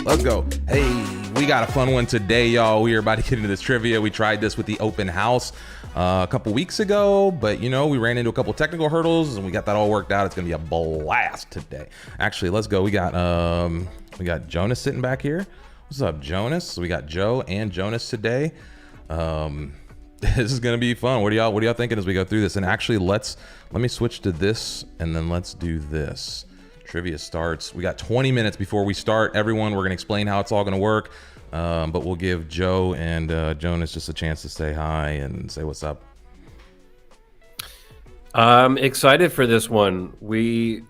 Let's go. Hey, we got a fun one today, y'all. We are about to get into this trivia. We tried this with the open house a couple weeks ago, but we ran into a couple technical hurdles and we got that all worked out. It's gonna be a blast today. Actually, let's go. We got Jonas sitting back here. What's up, Jonas? So we got Joe and Jonas today. This is gonna be fun. What are y'all thinking as we go through this? And actually, let me switch to this and then let's do this. Trivia starts. We got 20 minutes before we start. Everyone, we're gonna explain how it's all gonna work, but we'll give Joe and Jonas just a chance to say hi and say what's up. I'm excited for this one. We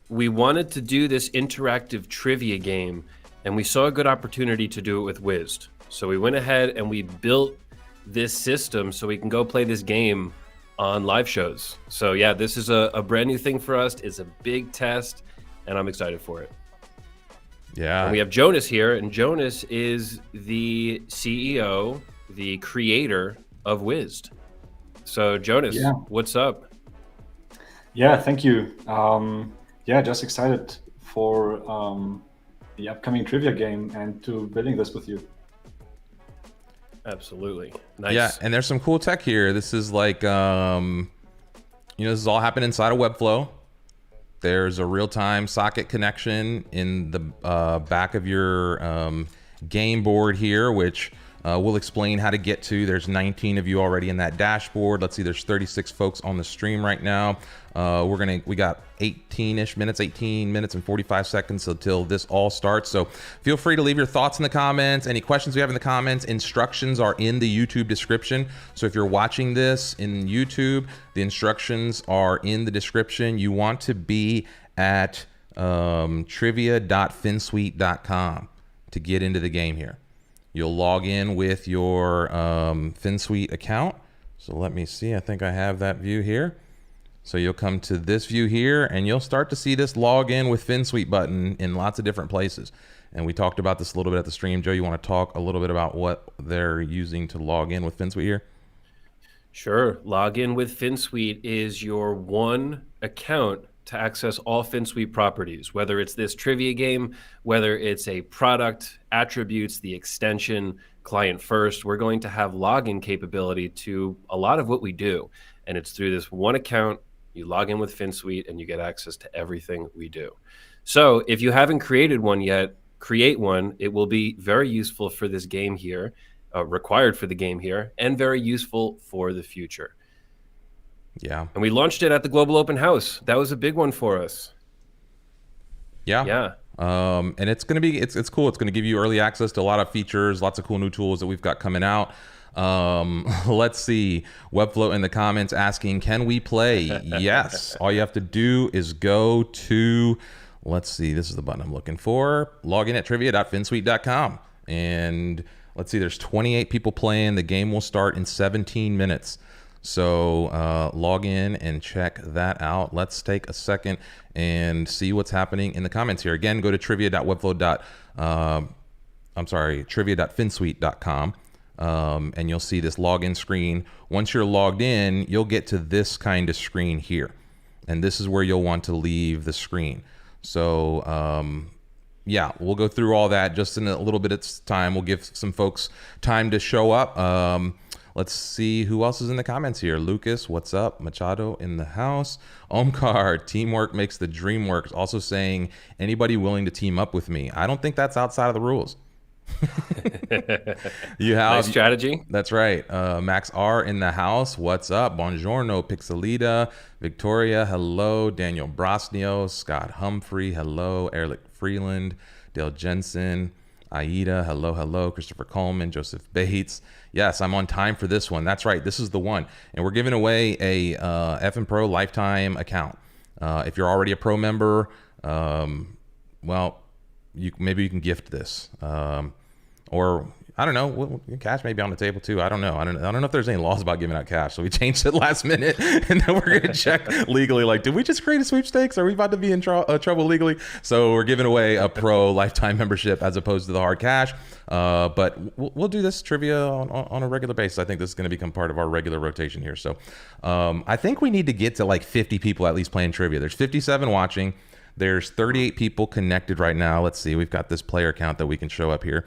wanted to do this interactive trivia game, and we saw a good opportunity to do it with Wiz. So we went ahead and we built this system so we can go play this game on live shows. So yeah, this is a brand new thing for us. It's a big test, and I'm excited for it. Yeah. And we have Jonas here, and Jonas is the CEO, the creator of Wiz. So Jonas, What's up? Yeah, thank you. Just excited for the upcoming trivia game and to building this with you. Absolutely. Nice. Yeah, and there's some cool tech here. This is like, this is all happening inside of Webflow. There's a real-time socket connection in the back of your game board here, which we'll explain how to get to. There's 19 of you already in that dashboard. Let's see, there's 36 folks on the stream right now. We got 18 minutes and 45 seconds until this all starts. So feel free to leave your thoughts in the comments. Any questions we have in the comments, instructions are in the YouTube description. So if you're watching this in YouTube, the instructions are in the description. You want to be at trivia.finsuite.com to get into the game here. You'll log in with your FinSuite account. So let me see, I think I have that view here. So you'll come to this view here and you'll start to see this log in with FinSuite button in lots of different places. And we talked about this a little bit at the stream. Joe, you want to talk a little bit about what they're using to log in with FinSuite here? Sure. Log in with FinSuite is your one account to access all FinSuite properties, whether it's this trivia game, whether it's a product, attributes, the extension, client first. We're going to have login capability to a lot of what we do. And it's through this one account. You log in with FinSuite and you get access to everything we do. So if you haven't created one yet, create one. It will be very useful for this game here, required for the game here, and very useful for the future. Yeah. And we launched it at the Global Open House. That was a big one for us. Yeah. Yeah. And it's going to be, it's cool. It's going to give you early access to a lot of features, lots of cool new tools that we've got coming out. Let's see. Webflow in the comments asking, can we play? Yes. All you have to do is go to, let's see, this is the button I'm looking for. Log in at trivia.finsuite.com. And let's see, there's 28 people playing. The game will start in 17 minutes. So log in and check that out. Let's take a second and see what's happening in the comments here. Again, go to trivia.finsuite.com. And you'll see this login screen. Once you're logged in, you'll get to this kind of screen here. And this is where you'll want to leave the screen. So yeah, we'll go through all that just in a little bit of time. We'll give some folks time to show up. Let's see who else is in the comments here. Lucas, what's up? Machado in the house. Omkar, teamwork makes the dream work. Also saying, anybody willing to team up with me? I don't think that's outside of the rules. You have nice strategy. That's right. Max R in the house. What's up? Buongiorno, Pixelita. Victoria, hello. Daniel Brosnio. Scott Humphrey, hello. Erlich Freeland. Dale Jensen. Aida, hello. Christopher Coleman. Joseph Bates. Yes, I'm on time for this one. That's right. This is the one. And we're giving away a FN Pro lifetime account. If you're already a Pro member, well, maybe you can gift this. Or I don't know, cash may be on the table too. I don't know. I don't know if there's any laws about giving out cash. So we changed it last minute, and then we're gonna check legally. Like, did we just create a sweepstakes? Are we about to be in trouble legally? So we're giving away a pro lifetime membership as opposed to the hard cash. But we'll do this trivia on a regular basis. I think this is gonna become part of our regular rotation here. So I think we need to get to like 50 people at least playing trivia. There's 57 watching. There's 38 people connected right now. Let's see. We've got this player count that we can show up here.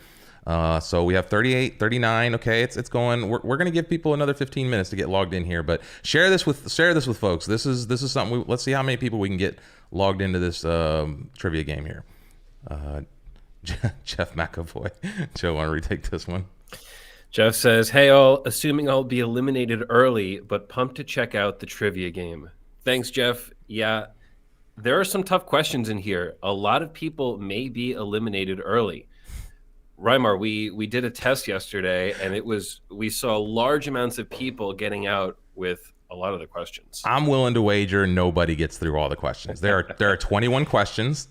So we have 38, 39. Okay, it's going. We're going to give people another 15 minutes to get logged in here, but share this with folks. This is something. Let's see how many people we can get logged into this trivia game here. Jeff McAvoy. Joe, want to retake this one? Jeff says, "Hey all, assuming I'll be eliminated early, but pumped to check out the trivia game." Thanks, Jeff. Yeah, there are some tough questions in here. A lot of people may be eliminated early. Reimar, we did a test yesterday, and we saw large amounts of people getting out with a lot of the questions. I'm willing to wager nobody gets through all the questions. There are 21 questions.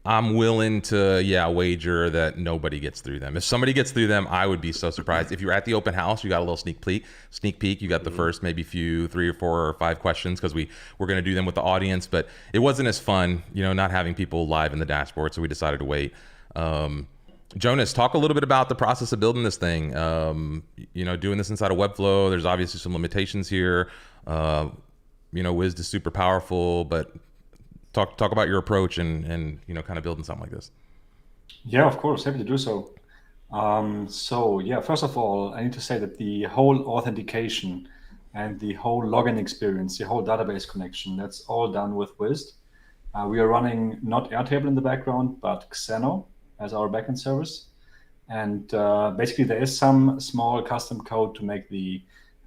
I'm willing to wager that nobody gets through them. If somebody gets through them, I would be so surprised. If you're at the open house, you got a little sneak peek. You got the first maybe 3 or 4 or 5 questions, because we're going to do them with the audience, but it wasn't as fun, not having people live in the dashboard, so we decided to wait. Jonas, talk a little bit about the process of building this thing. Doing this inside of Webflow, there's obviously some limitations here. Wiz is super powerful, but talk about your approach and kind of building something like this. Yeah, of course, happy to do so. First of all, I need to say that the whole authentication and the whole login experience, the whole database connection, that's all done with Wiz. We are running not Airtable in the background, but Xeno as our backend service. And basically there is some small custom code to make the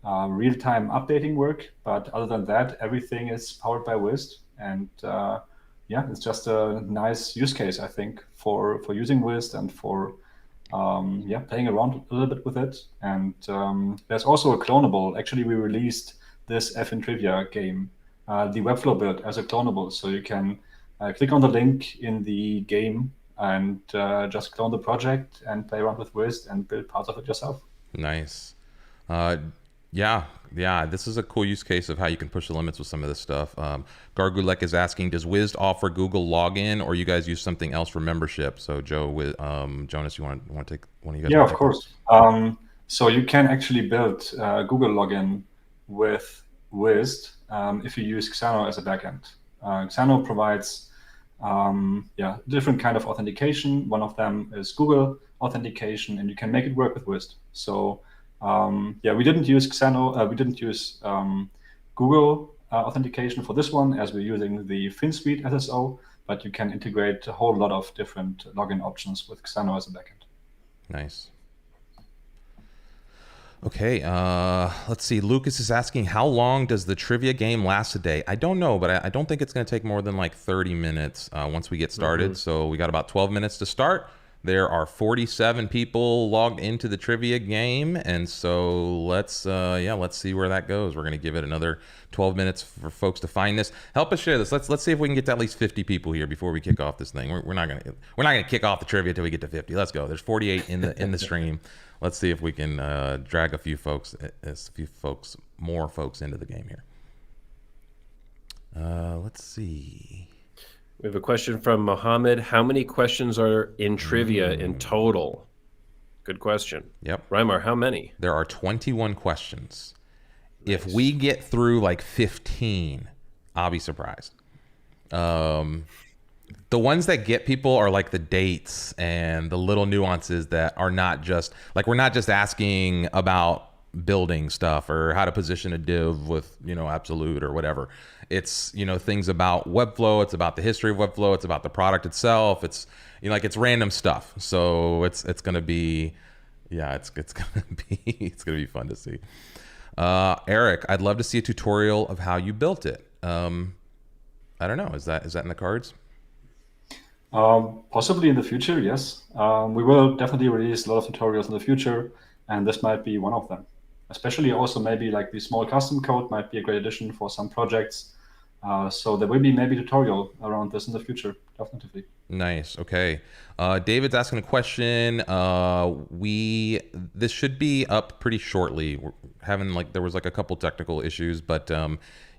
real-time updating work. But other than that, everything is powered by Wiz. And it's just a nice use case, I think, for using Wiz and for playing around a little bit with it. And there's also a clonable. Actually, we released this FN Trivia game, the Webflow build, as a clonable. So you can click on the link in the game and just clone the project and play around with Wiz and build parts of it yourself. Nice. This is a cool use case of how you can push the limits with some of this stuff. Gargulek is asking, does Wiz offer Google login, or you guys use something else for membership? So Joe, Jonas, you want to take one of you guys? Yeah, of course. So you can actually build Google login with Wiz if you use Xeno as a backend. Xeno provides different kind of authentication. One of them is Google authentication, and you can make it work with Wiz. So we didn't use Xeno. We didn't use Google authentication for this one, as we're using the FinSuite SSO, but you can integrate a whole lot of different login options with Xeno as a backend. Nice. Okay, let's see. Lucas is asking, how long does the trivia game last a day? I don't know, but I don't think it's going to take more than like 30 minutes once we get started. So we got about 12 minutes to start. There are 47 people logged into the trivia game, and so let's see where that goes. We're going to give it another 12 minutes for folks to find this. Help us share this. Let's see if we can get to at least 50 people here before we kick off this thing. We're not going to kick off the trivia until we get to 50. Let's go. There's 48 in the stream. Let's see if we can drag more folks into the game here. Let's see. We have a question from Mohammed. How many questions are in trivia in total? Good question. Yep. Reimar, how many? There are 21 questions. Nice. If we get through like 15, I'll be surprised. The ones that get people are like the dates and the little nuances that are not just like, we're not just asking about building stuff or how to position a div with absolute or whatever. It's things about Webflow, it's about the history of Webflow, it's about the product itself, it's it's random stuff. So it's gonna be it's gonna be fun to see. Eric, I'd love to see a tutorial of how you built it. I don't know, is that in the cards? Possibly in the future, yes. We will definitely release a lot of tutorials in the future, and this might be one of them. Especially also maybe like the small custom code might be a great addition for some projects. So there will be maybe a tutorial around this in the future, definitely. Nice. Okay. David's asking a question. This should be up pretty shortly. We're having there was a couple technical issues, but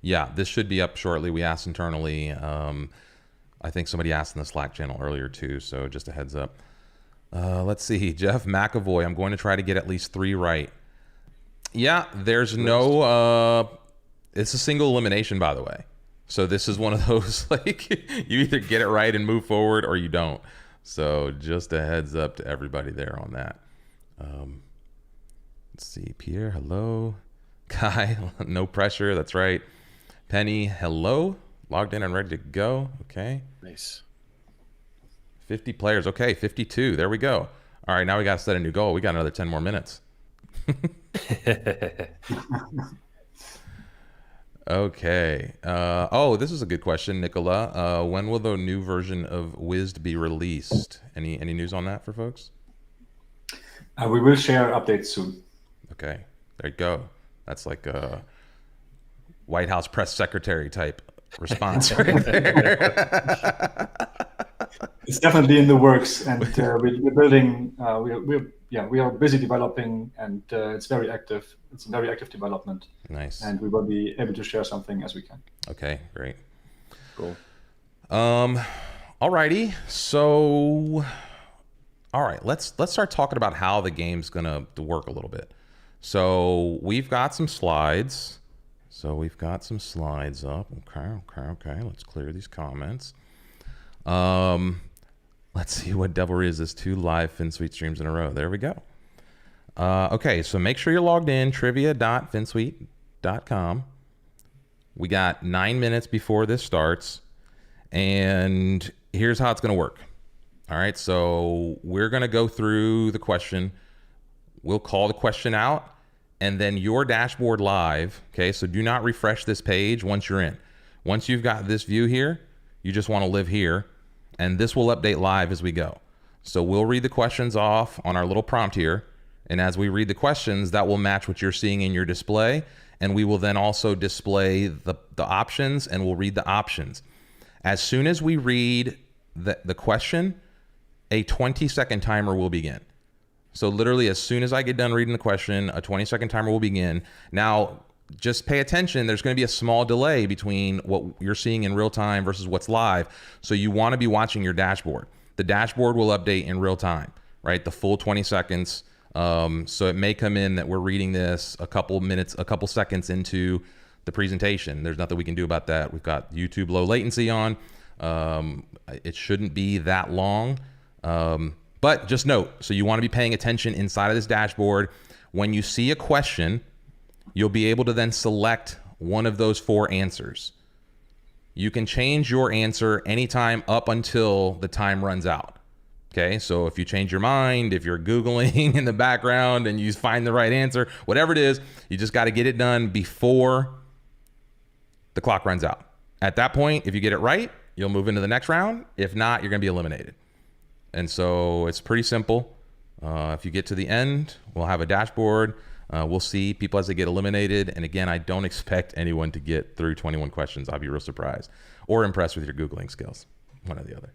this should be up shortly. We asked internally. I think somebody asked in the Slack channel earlier too. So just a heads up. Let's see. Jeff McAvoy. I'm going to try to get at least 3 right. Yeah, there's no. It's a single elimination, by the way. So this is one of those, like, you either get it right and move forward or you don't. So just a heads up to everybody there on that. Let's see. Pierre, hello. Kai, no pressure. That's right. Penny, hello. Logged in and ready to go. Okay. Nice. 50 players. Okay, 52. There we go. All right, now we got to set a new goal. We got another 10 more minutes. Okay. Oh, this is a good question, Nicola. When will the new version of Wiz be released? Any news on that for folks? We will share updates soon. Okay, there you go. That's like a White House press secretary type response right there. It's definitely in the works, and we're building. We are busy developing, and it's very active. It's a very active development. Nice. And we will be able to share something as we can. Okay, great. Cool. Alrighty. So, all right, let's start talking about how the game's gonna work a little bit. So we've got some slides. Up. Okay. Let's clear these comments. Let's see, what devilry is this? 2 live FinSuite streams in a row. There we go. Okay, so make sure you're logged in, trivia.finsuite.com. We got 9 minutes before this starts, and here's how it's going to work. All right, so we're going to go through the question. We'll call the question out, and then your dashboard live. Okay, so do not refresh this page once you're in. Once you've got this view here, you just want to live here, and this will update live as we go. So we'll read the questions off on our little prompt here, and as we read the questions, that will match what you're seeing in your display, and we will then also display the options, and we'll read the options. As soon as we read the question, a 20-second timer will begin. So literally, as soon as I get done reading the question, a 20-second timer will begin. Now, just pay attention. There's going to be a small delay between what you're seeing in real time versus what's live. So you want to be watching your dashboard. The dashboard will update in real time, right? The full 20 seconds. So it may come in that we're reading this a couple seconds into the presentation. There's nothing we can do about that. We've got YouTube low latency on. It shouldn't be that long. But just note, so you want to be paying attention inside of this dashboard. When you see a question, you'll be able to then select one of those 4 answers. You can change your answer anytime up until the time runs out. Okay, so if you change your mind, if you're Googling in the background and you find the right answer, whatever it is, you just got to get it done before the clock runs out. At that point, if you get it right, you'll move into the next round. If not, you're going to be eliminated. And so it's pretty simple. If you get to the end, we'll have a dashboard. We'll see people as they get eliminated. And again, I don't expect anyone to get through 21 questions. I'll be real surprised or impressed with your Googling skills. One or the other.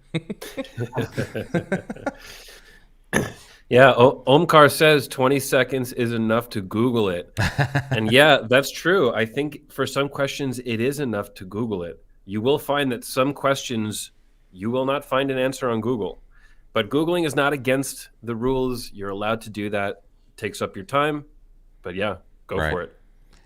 Yeah, Omkar says 20 seconds is enough to Google it. And yeah, that's true. I think for some questions, it is enough to Google it. You will find that some questions, you will not find an answer on Google. But Googling is not against the rules. You're allowed to do that. It takes up your time. But yeah, go for it.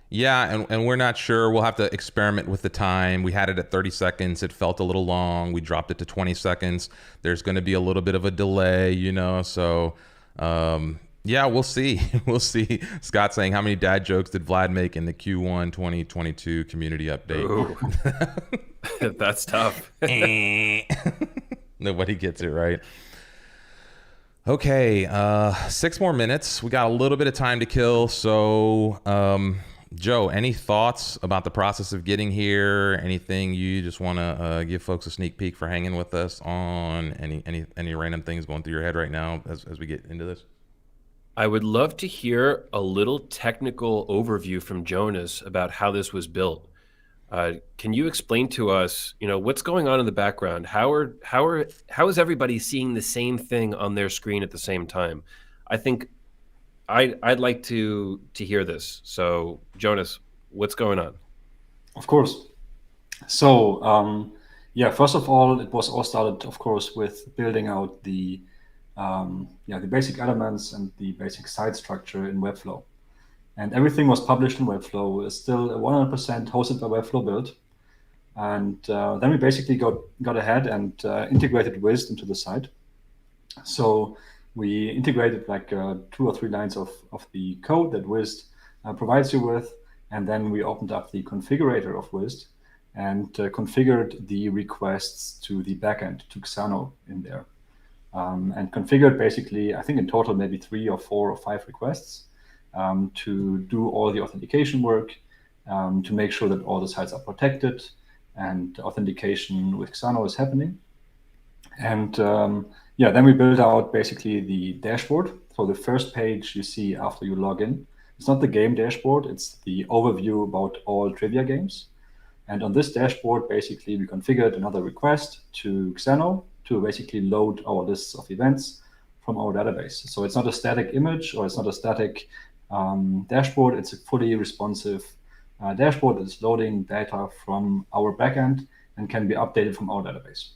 Yeah, and we're not sure. We'll have to experiment with the time. We had it at 30 seconds. It felt a little long. We dropped it to 20 seconds. There's going to be a little bit of a delay, So, yeah, we'll see. We'll see. Scott saying, how many dad jokes did Vlad make in the Q1 2022 community update? That's tough. Nobody gets it right. Okay, 6 more minutes. We got a little bit of time to kill. So, Joe, any thoughts about the process of getting here? Anything you just want to give folks a sneak peek for hanging with us on? Any random things going through your head right now as we get into this? I would love to hear a little technical overview from Jonas about how this was built. Can you explain to us, what's going on in the background? How is everybody seeing the same thing on their screen at the same time? I think I'd like to hear this. So, Jonas, what's going on? Of course. So, first of all, it was all started, of course, with building out the basic elements and the basic site structure in Webflow. And everything was published in Webflow. It's still 100% hosted by Webflow build. And then we basically got ahead and integrated Wisd into the site. So we integrated like 2 or 3 lines of the code that Wisd provides you with. And then we opened up the configurator of Wisd and configured the requests to the backend, to Xano in there. And configured basically, I think in total, maybe 3 or 4 or 5 requests to do all the authentication work, to make sure that all the sites are protected and authentication with Xano is happening. And then we build out basically the dashboard. So the first page you see after you log in, it's not the game dashboard, it's the overview about all trivia games. And on this dashboard, basically, we configured another request to Xano to basically load our lists of events from our database. So it's not a static image or it's not a static dashboard. It's a fully responsive dashboard that is loading data from our backend and can be updated from our database.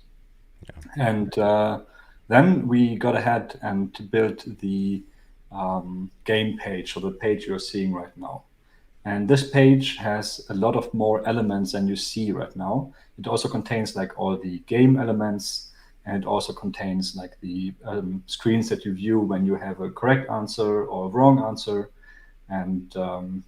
Yeah. And then we got ahead and built the game page, or the page you're seeing right now. And this page has a lot of more elements than you see right now. It also contains like all the game elements, and it also contains like the screens that you view when you have a correct answer or a wrong answer. And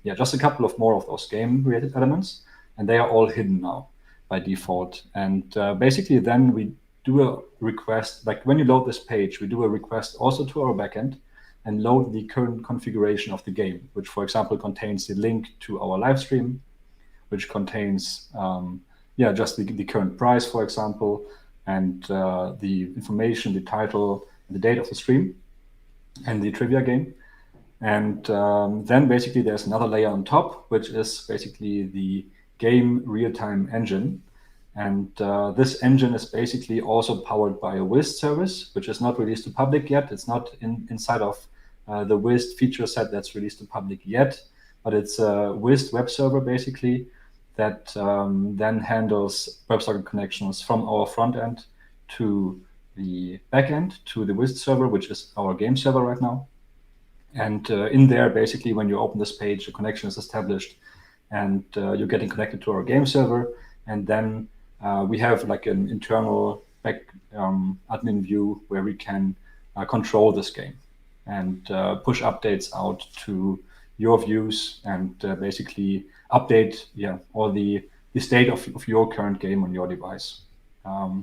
just a couple of more of those game-related elements. And they are all hidden now by default. And basically then we do a request, like when you load this page, we do a request also to our backend and load the current configuration of the game, which, for example, contains the link to our live stream, which contains just the current price, for example, and the information, the title, the date of the stream, and the trivia game. And then basically there's another layer on top, which is basically the game real-time engine. And this engine is basically also powered by a Wisd service, which is not released to public yet. It's not inside of the Wisd feature set that's released to public yet, but it's a Wisd web server basically that then handles WebSocket connections from our front end to the backend, to the Wisd server, which is our game server right now. And in there, basically, when you open this page, a connection is established and you're getting connected to our game server. And then we have like an internal back admin view where we can control this game and push updates out to your views and basically update all the state of your current game on your device.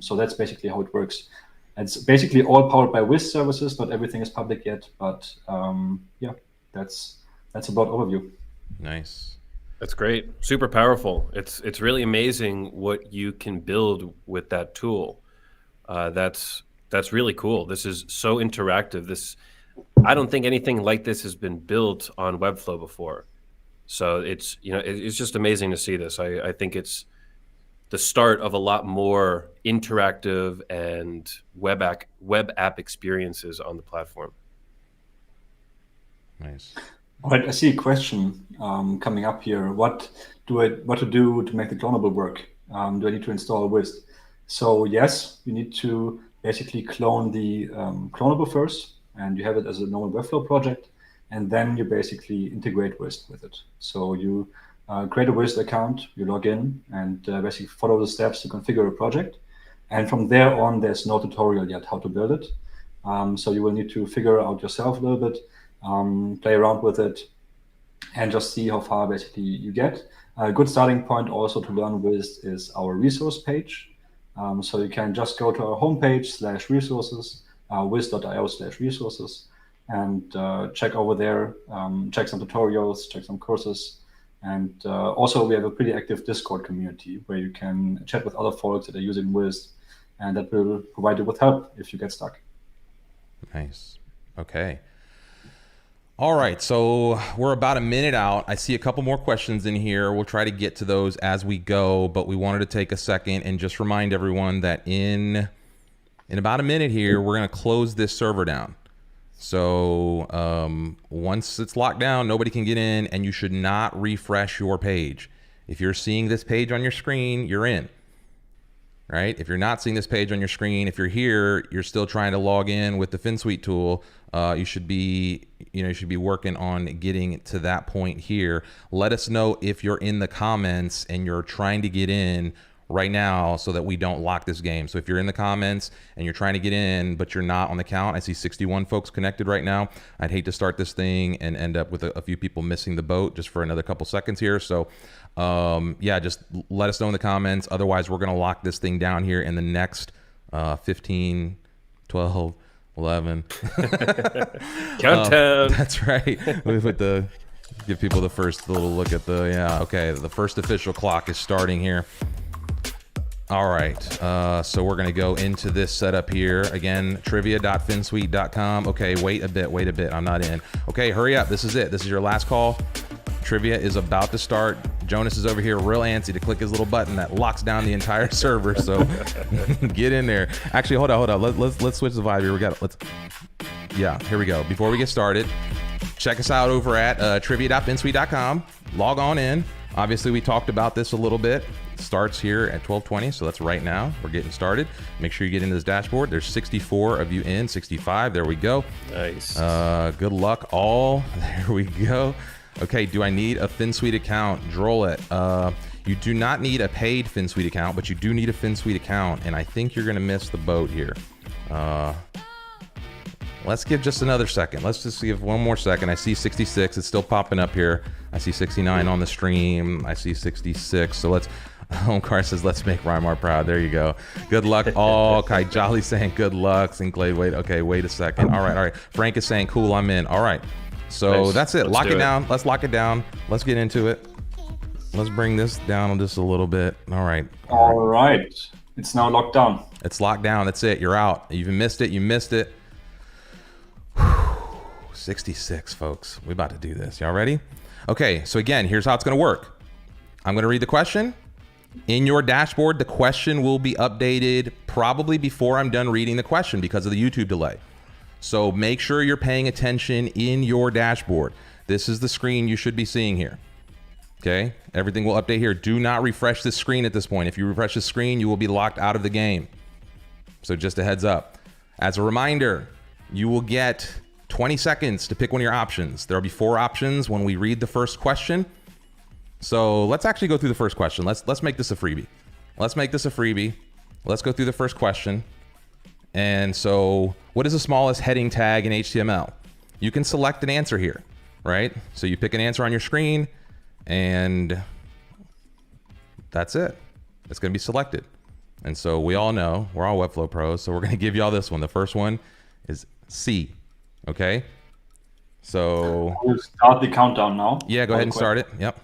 So that's basically how it works. It's basically all powered by Wisd services. Not everything is public yet, but that's about overview. Nice. That's great. Super powerful. It's really amazing what you can build with that tool. That's really cool. This is so interactive. I don't think anything like this has been built on Webflow before. So it's just amazing to see this. I think it's the start of a lot more interactive and web app experiences on the platform. Nice. All right, I see a question coming up here. What to do to make the clonable work? Do I need to install Wisd? So yes, you need to basically clone the clonable first, and you have it as a normal Webflow project, and then you basically integrate Wisd with it. So you create a Wisd account, you log in, and basically follow the steps to configure a project. And from there on, there's no tutorial yet how to build it. So you will need to figure out yourself a little bit, play around with it, and just see how far basically you get. A good starting point also to learn Wisd is our resource page. So you can just go to our homepage /resources, wisd.io/resources, and check over there, check some tutorials, check some courses. And also we have a pretty active Discord community where you can chat with other folks that are using Wisd, and that will provide you with help if you get stuck. Nice. Okay. All right. So we're about a minute out. I see a couple more questions in here. We'll try to get to those as we go, but we wanted to take a second and just remind everyone that in about a minute here, we're going to close this server down. So once it's locked down, nobody can get in, and you should not refresh your page. If you're seeing this page on your screen, you're in, right? If you're not seeing this page on your screen, if you're here, you're still trying to log in with the FinSuite tool, you should be working on getting to that point here. Let us know if you're in the comments and you're trying to get in right now so that we don't lock this game. So if you're in the comments and you're trying to get in, but you're not on the count, I see 61 folks connected right now. I'd hate to start this thing and end up with a few people missing the boat just for another couple seconds here. So yeah, just let us know in the comments. Otherwise, we're going to lock this thing down here in the next 15, 12, 11. Countdown. That's right. We put the give people the first little look at the okay. The first official clock is starting here. All right. So we're gonna go into this setup here again. Trivia.finsuite.com. Okay. Wait a bit. I'm not in. Okay. Hurry up. This is it. This is your last call. Trivia is about to start. Jonas is over here real antsy to click his little button that locks down the entire server. So get in there. Actually, hold on. Let's switch the vibe here. Yeah, here we go. Before we get started, check us out over at trivia.finsuite.com. Log on in. Obviously, we talked about this a little bit. It starts here at 12:20, so that's right now. We're getting started. Make sure you get into this dashboard. There's 64 of you in, 65. There we go. Nice. Good luck all. There we go. Okay, do I need a FinSuite account? Droll it. You do not need a paid FinSuite account, but you do need a FinSuite account, and I think you're gonna miss the boat here. Let's give just another second. Let's just give one more second. I see 66, it's still popping up here. I see 69 on the stream. I see 66, so let's, Homcar says, let's make Rymar proud. There you go. Good luck all. Kai Jolly saying good luck. Sinclair, wait a second. All right. Frank is saying cool, I'm in. All right. So Nice. that's it. Let's Lock do it it. down. Let's lock it down. Let's get into it. Let's bring this down just a little bit. All right. All right. It's now locked down. It's locked down. That's it. You're out. You missed it. You missed it. 66, folks. We about to do this. Y'all ready? Okay. So again, here's how it's going to work. I'm going to read the question. In your dashboard, the question will be updated probably before I'm done reading the question because of the YouTube delay. So make sure you're paying attention in your dashboard. This is the screen you should be seeing here. Okay, everything will update here. Do not refresh this screen at this point. If you refresh the screen, you will be locked out of the game. So just a heads up. As a reminder, you will get 20 seconds to pick one of your options. There'll be 4 options when we read the first question. So let's actually go through the first question. Let's make this a freebie. Let's make this a freebie. Let's go through the first question. And so what is the smallest heading tag in HTML? You can select an answer here, right? So you pick an answer on your screen and that's it. It's going to be selected. And so we all know we're all Webflow pros. So we're going to give y'all this one. The first one is C. Okay. So We'll start the countdown now. yeah, go ahead and start it. Yep.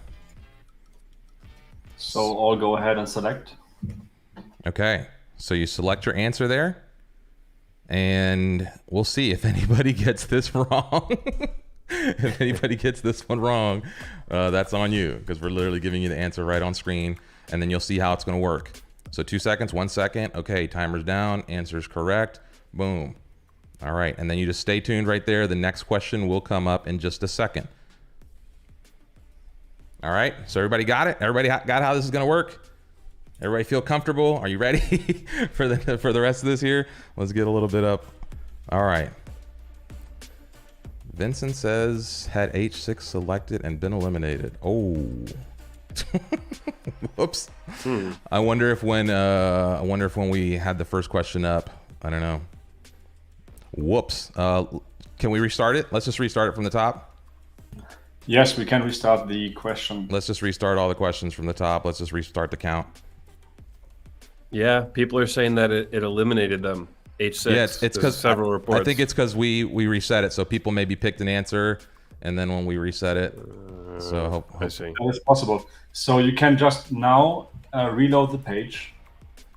So all go ahead and select. Okay. So you select your answer there. And we'll see if anybody gets this wrong. If anybody gets this one wrong, that's on you because we're literally giving you the answer right on screen. And then you'll see how it's going to work. So 2 seconds, 1 second. Okay, timer's down. Answer's correct. Boom. All right. And then you just stay tuned right there. The next question will come up in just a second. All right. So everybody got it? Everybody got how this is going to work? Everybody feel comfortable? Are you ready for the rest of this here? Let's get a little bit up. All right. Vincent says had H6 selected and been eliminated. Oh. Whoops. I wonder if when we had the first question up, I don't know. Whoops. Can we restart it? Let's just restart it from the top. Yes, we can restart the question. Let's just restart all the questions from the top. Let's just restart the count. Yeah, people are saying that it eliminated them. H6. Yeah, it's because several reports. I think it's because we reset it, so people maybe picked an answer, and then when we reset it, so I see. That is possible. So you can just now reload the page,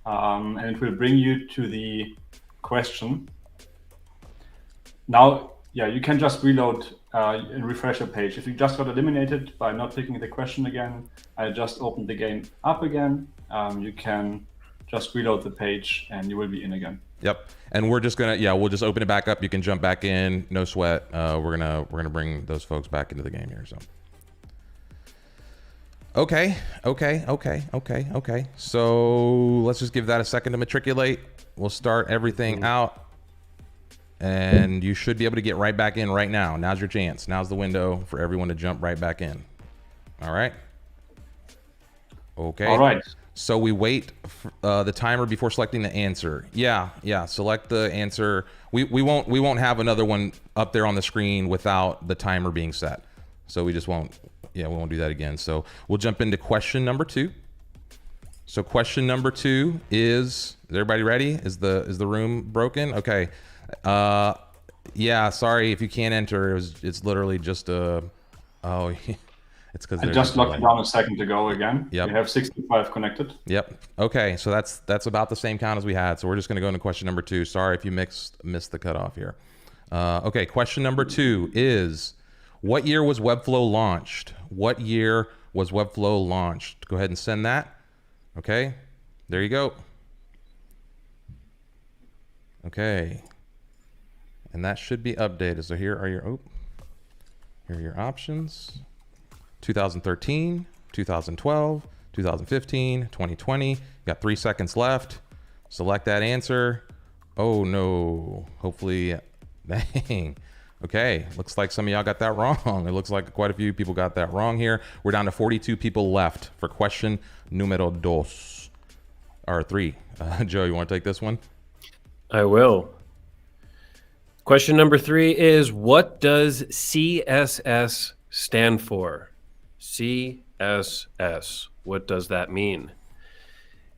and it will bring you to the question. Now, yeah, you can just reload and refresh your page. If you just got eliminated by not picking the question again, I just opened the game up again. You can just reload the page, and you will be in again. Yep. And we're just gonna, we'll just open it back up. You can jump back in, no sweat. We're gonna bring those folks back into the game here. So. Okay. So let's just give that a second to matriculate. We'll start everything out, and you should be able to get right back in right now. Now's your chance. Now's the window for everyone to jump right back in. All right. Okay. All right. So we wait the timer before selecting the answer. Yeah. Select the answer. We won't have another one up there on the screen without the timer being set. So we just won't. Yeah, we won't do that again. So we'll jump into question number 2. So question number 2 is everybody ready? Is the room broken? Okay. Yeah. Sorry if you can't enter. It's literally just a. Oh. It's because I just locked it down a second ago again. Yep. We have 65 connected. Yep. Okay, so that's about the same count as we had. So we're just going to go into question number 2. Sorry if you missed the cutoff here. Okay, question number 2 is, what year was Webflow launched? What year was Webflow launched? Go ahead and send that. Okay, there you go. Okay, and that should be updated. So here are your options. 2013, 2012, 2015, 2020. You got 3 seconds left. Select that answer. Oh no. Hopefully, dang. Okay, looks like some of y'all got that wrong. It looks like quite a few people got that wrong here. We're down to 42 people left for question numero 2. Or 3. Joe, you want to take this one? I will. Question number 3 is, what does CSS stand for? CSS. What does that mean?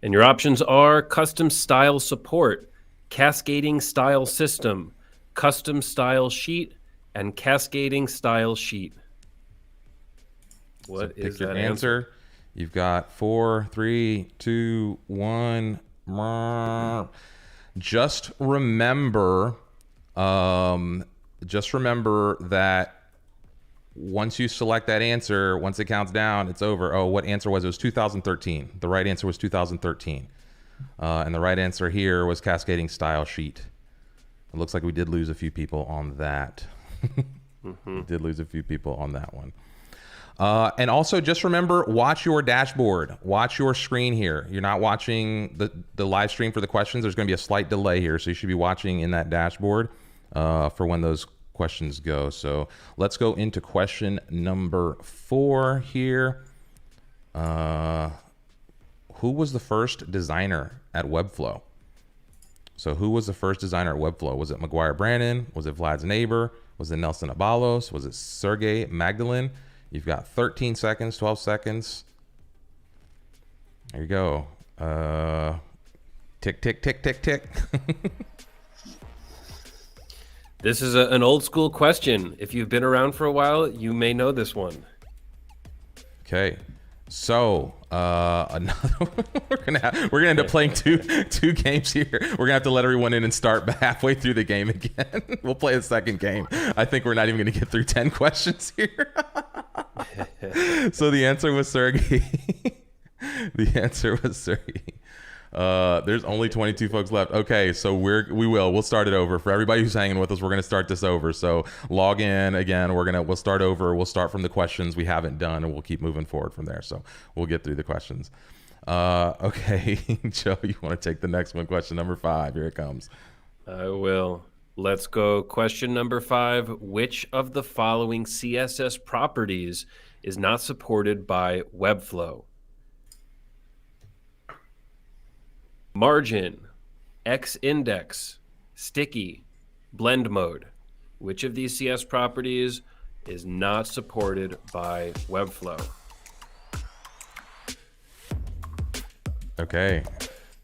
And your options are custom style support, cascading style system, custom style sheet, and cascading style sheet. What is that answer? You've got 4, 3, 2, 1. Just remember that once you select that answer, once it counts down, it's over. Oh, what answer was it? It was 2013. The right answer was 2013. And the right answer here was cascading style sheet. It looks like we did lose a few people on that. Did lose a few people on that one. And also just remember, watch your dashboard. Watch your screen here. You're not watching the live stream for the questions. There's going to be a slight delay here. So you should be watching in that dashboard for when those questions go. So let's go into question number 4 here. Who was the first designer at Webflow? So who was the first designer at Webflow? Was it McGuire Brandon? Was it Vlad's neighbor? Was it Nelson Abalos? Was it Sergey Magdalene? You've got 13 seconds, 12 seconds. There you go. Tick, tick, tick, tick, tick. This is an old school question. If you've been around for a while, you may know this one. Okay. So another we're gonna end up playing two games here. We're gonna have to let everyone in and start halfway through the game again. We'll play a second game. I think we're not even gonna get through 10 questions here. So the answer was Sergey. The answer was Sergey. There's only 22 folks left. Okay, so we'll start it over. For everybody who's hanging with us, we're gonna start this over. So log in again. We'll start over. We'll start from the questions we haven't done, and we'll keep moving forward from there. So we'll get through the questions. Okay, Joe, you want to take the next one? Question number 5. Here it comes. I will. Let's go. Question number 5. Which of the following CSS properties is not supported by Webflow? Margin, X-index, sticky, blend mode. Which of these CS properties is not supported by Webflow? Okay,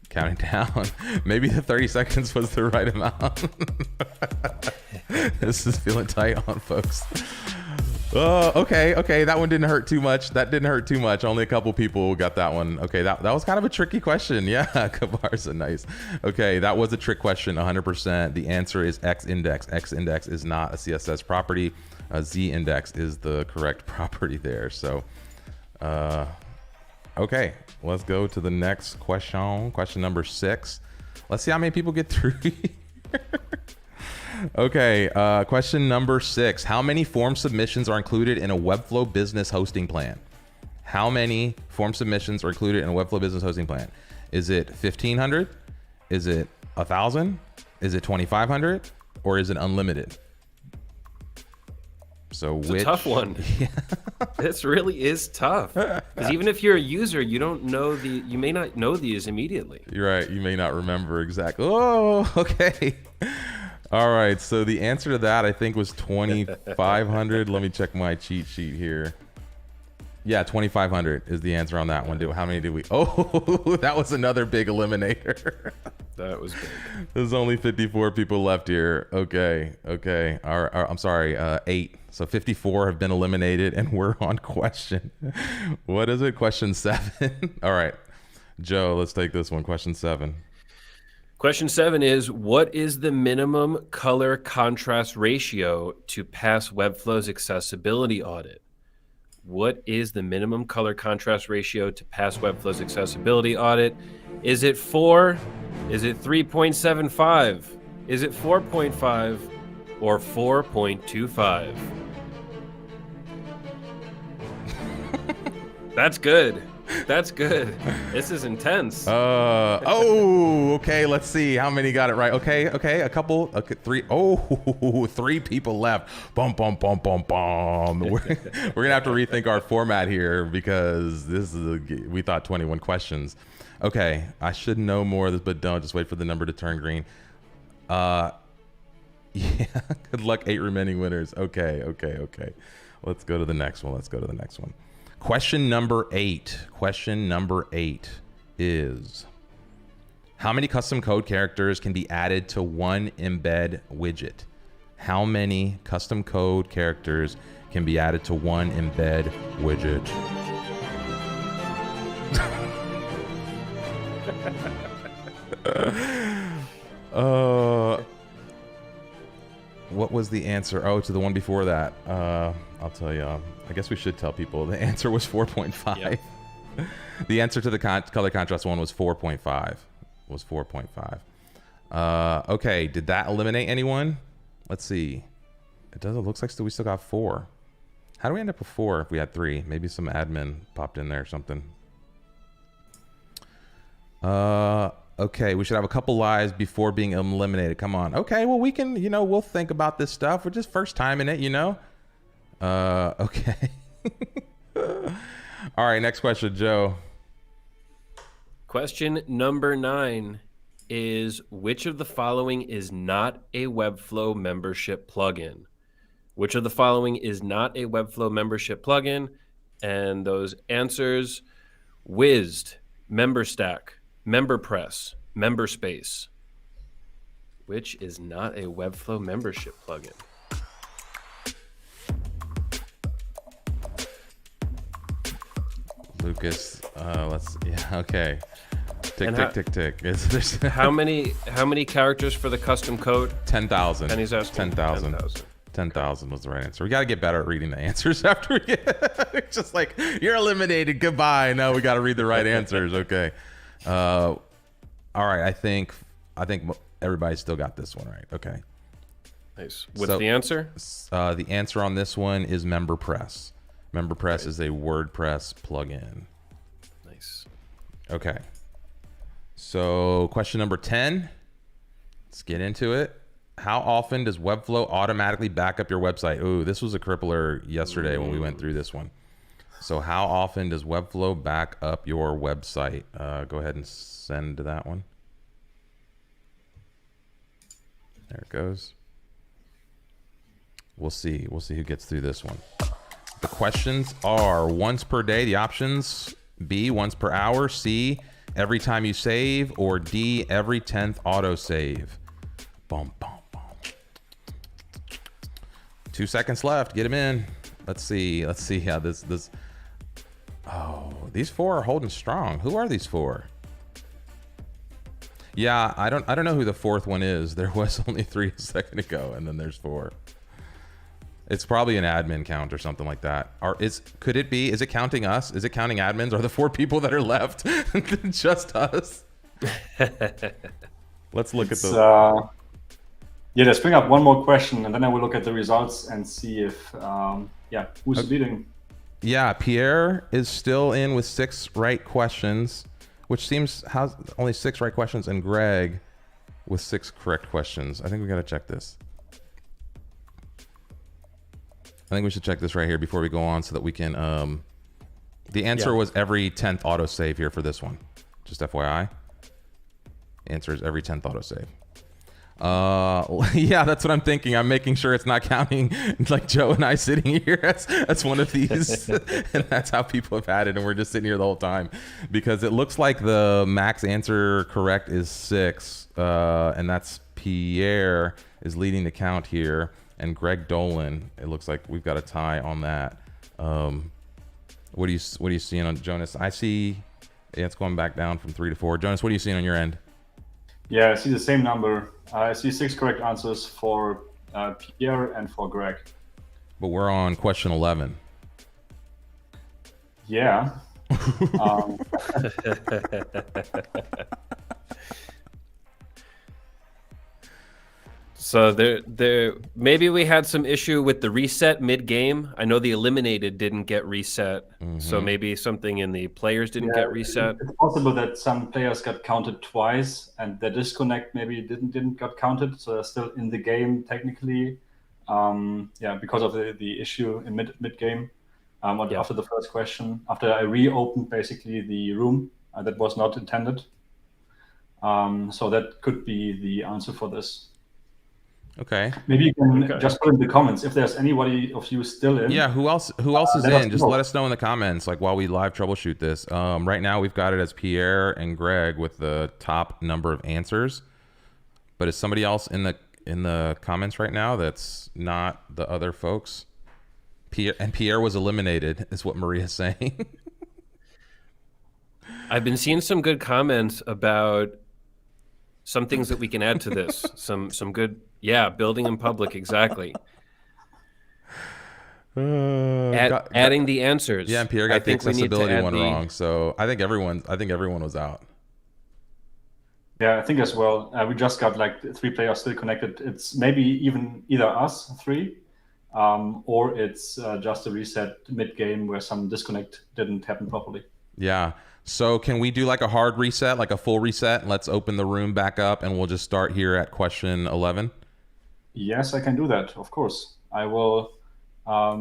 counting down. Maybe the 30 seconds was the right amount. This is feeling tight on folks. Oh, okay. That one didn't hurt too much. Only a couple people got that one. Okay, that was kind of a tricky question. Yeah, Kabarza, nice. Okay, that was a trick question, 100%. The answer is X-index. X-index is not a CSS property. Z-index is the correct property there. So, okay, let's go to the next question. Question number 6. Let's see how many people get through here. Okay, question number 6. How many form submissions are included in a Webflow business hosting plan? How many form submissions are included in a Webflow business hosting plan? Is it 1,500? Is it 1,000? Is it 2,500? Or is it unlimited? So It's a tough one. This really is tough. Because even if you're a user, you may not know these immediately. You're right. You may not remember exactly. Oh, okay. All right. So the answer to that, I think, was 2,500. Let me check my cheat sheet here. Yeah, 2,500 is the answer on that one. How many did we? Oh, that was another big eliminator. That was big. There's only 54 people left here. Okay. I'm sorry, 8. So 54 have been eliminated, and we're on question. What is it? Question 7. All right, Joe, let's take this one. Question 7. Question 7 is, what is the minimum color contrast ratio to pass Webflow's accessibility audit? What is the minimum color contrast ratio to pass Webflow's accessibility audit? Is it 4? Is it 3.75? Is it 4.5 or 4.25? That's good. That's good. This is intense. Okay. Let's see how many got it right. Okay. A couple. Okay, 3. Oh, 3 people left. Bum. We're gonna have to rethink our format here because we thought 21 questions. Okay, I should know more of this, but don't. Just wait for the number to turn green. Yeah. Good luck, 8 remaining winners. Okay. Let's go to the next one. Question number 8 is, how many custom code characters can be added to one embed widget? How many custom code characters can be added to one embed widget? What was the answer? Oh, to the one before that. I'll tell you. I guess we should tell people. The answer was 4.5. Yep. The answer to the color contrast one was 4.5. Okay, did that eliminate anyone? Let's see. It looks like we still got 4. How do we end up with 4 if we had 3? Maybe some admin popped in there or something. Okay, we should have a couple lives before being eliminated. Come on. Okay, well, we can, we'll think about this stuff. We're just first time in it, Okay. All right, next question, Joe. Question number 9 is, which of the following is not a Webflow membership plugin? Which of the following is not a Webflow membership plugin? And those answers: Wizzed, MemberStack, MemberPress, MemberSpace. Which is not a Webflow membership plugin? Lucas, okay. Tick. How many characters for the custom code? 10,000. And he's asking 10,000. 10,000 was the right answer. We got to get better at reading the answers after we get it's just like, you're eliminated, goodbye. No, we got to read the right answers. Okay. All right. I think everybody still got this one right. Okay. Nice. What's the answer? The answer on this one is MemberPress. MemberPress is a WordPress plugin. Nice. Okay. So question number 10. Let's get into it. How often does Webflow automatically back up your website? Ooh, this was a crippler yesterday when we went through this one. So how often does Webflow back up your website? Go ahead and send to that one. There it goes. We'll see who gets through this one. The questions are: once per day, the options: B, once per hour; C, every time you save; or D, every 10th autosave. Boom. 2 seconds left. Get them in. Let's see how this. Oh, these 4 are holding strong. Who are these 4? Yeah, I don't know who the 4th one is. There was only 3 a second ago, and then there's 4. It's probably an admin count or something like that. Could it be? Is it counting us? Is it counting admins? Are the 4 people that are left just us? Let's look at the. Let's bring up one more question, and then I will look at the results and see if who's leading. Yeah, Pierre is still in with 6 right questions, which seems has only 6 right questions, and Greg with 6 correct questions. I think we got to check this. I think we should check this right here before we go on so that we can. The answer was every 10th autosave here for this one. Just FYI. Answer is every 10th autosave. Yeah, that's what I'm thinking. I'm making sure it's not counting like Joe and I sitting here as one of these. And that's how people have had it. And we're just sitting here the whole time because it looks like the max answer correct is 6. And that's Pierre is leading the count here. And Greg Dolan, it looks like we've got a tie on that. What are you seeing on Jonas? I see it's going back down from 3 to 4. Jonas, what are you seeing on your end? Yeah, I see the same number. I see 6 correct answers for Pierre and for Greg. But we're on question 11. Yeah. So there maybe we had some issue with the reset mid-game. I know the eliminated didn't get reset, so maybe something in the players didn't get reset. It's possible that some players got counted twice, and the disconnect maybe didn't got counted, so they're still in the game technically. Because of the issue in mid game. After the first question, after I reopened basically the room, that was not intended. So that could be the answer for this. Okay. Maybe you can just put in the comments if there's anybody of you still in. Yeah, who else is in? Just let us know in the comments, like while we live troubleshoot this. Right now we've got it as Pierre and Greg with the top number of answers. But is somebody else in the comments right now that's not the other folks? Pierre was eliminated, is what Maria's saying. I've been seeing some good comments about some things that we can add to this. Some good, building in public, exactly. Adding the answers. Yeah, and Pierre got the accessibility one wrong, so I think everyone was out. Yeah, I think as well. We just got like 3 players still connected. It's maybe even either us 3, or it's just a reset mid-game where some disconnect didn't happen properly. Yeah. So can we do like a hard reset, like a full reset? Let's open the room back up and we'll just start here at question 11. Yes, I can do that. Of course. I will. I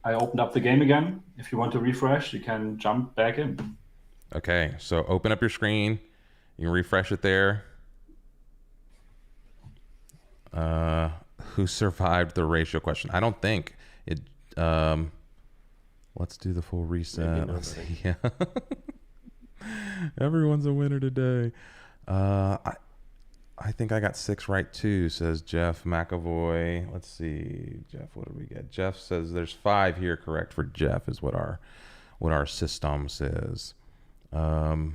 opened up the game again. If you want to refresh, you can jump back in. Okay. So open up your screen. You can refresh it there. Who survived the ratio question? I don't think it. Let's do the full reset. Let's see. Yeah. Everyone's a winner today. I think I got 6 right too, says Jeff McAvoy. Let's see, Jeff, what did we get? Jeff says there's 5 here correct for Jeff is what our system says. I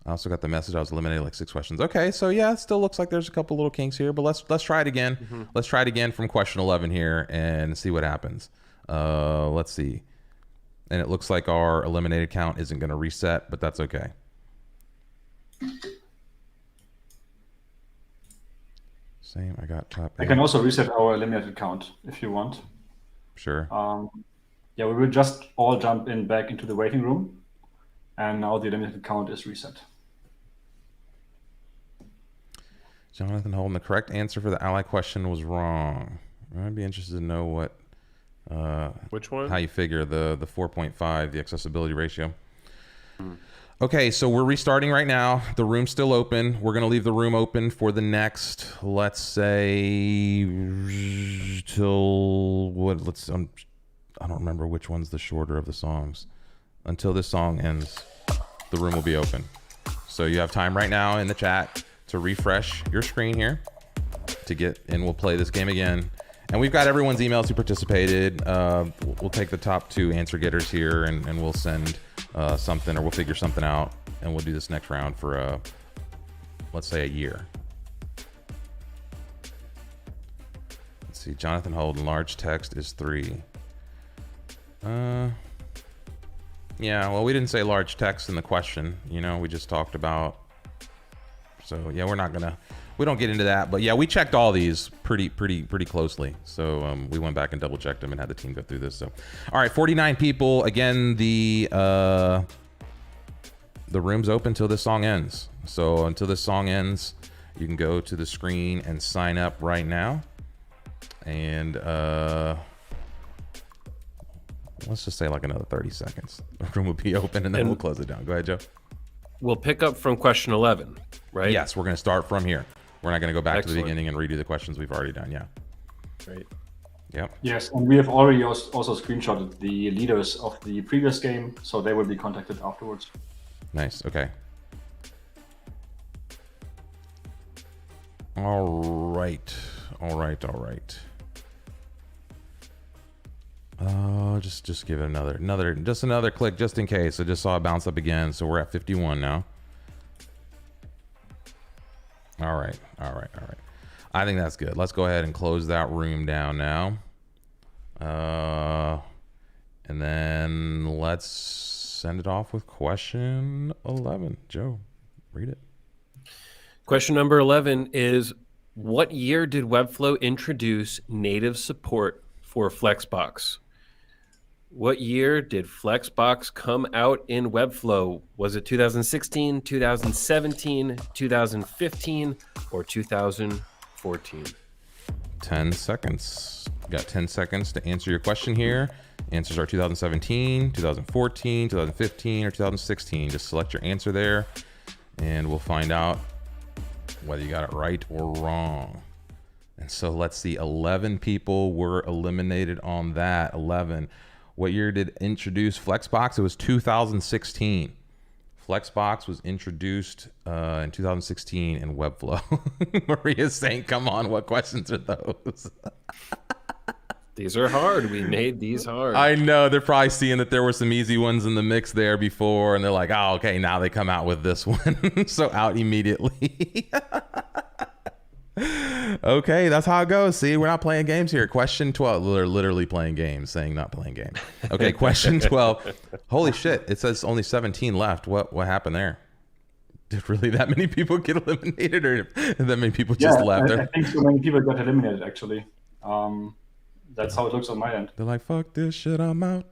also got the message I was eliminated like 6 questions. Okay, so yeah, it still looks like there's a couple little kinks here, but let's try it again. Mm-hmm. Let's try it again from question 11 here and see what happens. Let's see. And it looks like our eliminated count isn't going to reset, but that's okay. Same, I got top 8. I can also reset our eliminated count if you want. Sure. We will just all jump in back into the waiting room, and now the eliminated count is reset. Jonathan Holden, the correct answer for the ally question was wrong. I'd be interested to know what which one? How you figure the 4.5, the accessibility ratio. Okay, so we're restarting right now. The room's still open. We're going to leave the room open for the next, let's say, till what? I don't remember which one's the shorter of the songs. Until this song ends, the room will be open. So you have time right now in the chat to refresh your screen here to get, and we'll play this game again. And we've got everyone's emails who participated. We'll take the top 2 answer getters here, and we'll send something, or we'll figure something out, and we'll do this next round for, let's say, a year. Let's see. Jonathan Holden, large text is 3. Yeah, well, we didn't say large text in the question. We just talked about. So yeah, we don't get into that, but yeah, we checked all these pretty closely. So we went back and double checked them and had the team go through this. So, all right, 49 people. Again, the room's open till this song ends. So until this song ends, you can go to the screen and sign up right now. And let's just say like another 30 seconds. The room will be open, and then we'll close it down. Go ahead, Joe. We'll pick up from question 11, right? Yes, we're going to start from here. We're not going to go back to the Excellent. beginning and redo the questions we've already done. Yeah. Right. Yep. Yes, and we have already also screenshotted the leaders of the previous game, so they will be contacted afterwards. Nice. Okay. All right. Just give it another click just in case. I just saw it bounce up again, so we're at 51 now. All right. I think that's good. Let's go ahead and close that room down now. And then let's send it off with question 11. Joe, read it. Question number 11 is, what year did Webflow introduce native support for Flexbox? What year did Flexbox come out in Webflow? Was it 2016, 2017, 2015, or 2014? 10 seconds. You got 10 seconds to answer your question here. Answers are 2017, 2014, 2015, or 2016. Just select your answer there, and we'll find out whether you got it right or wrong. And so let's see, 11 people were eliminated on that. 11. What year did introduce Flexbox? It was 2016. Flexbox was introduced in 2016 in Webflow. Maria's saying, come on, what questions are those? These are hard. We made these hard. I know. They're probably seeing that there were some easy ones in the mix there before, and they're like, oh, okay, now they come out with this one. So out immediately. Okay, that's how it goes. See, we're not playing games here. Question 12. We're literally playing games, saying not playing games. Okay, question 12. Holy shit, it says only 17 left. What happened there? Did really that many people get eliminated, or that many people just left? I think so many people got eliminated, actually. That's how it looks on my end. They're like, fuck this shit, I'm out.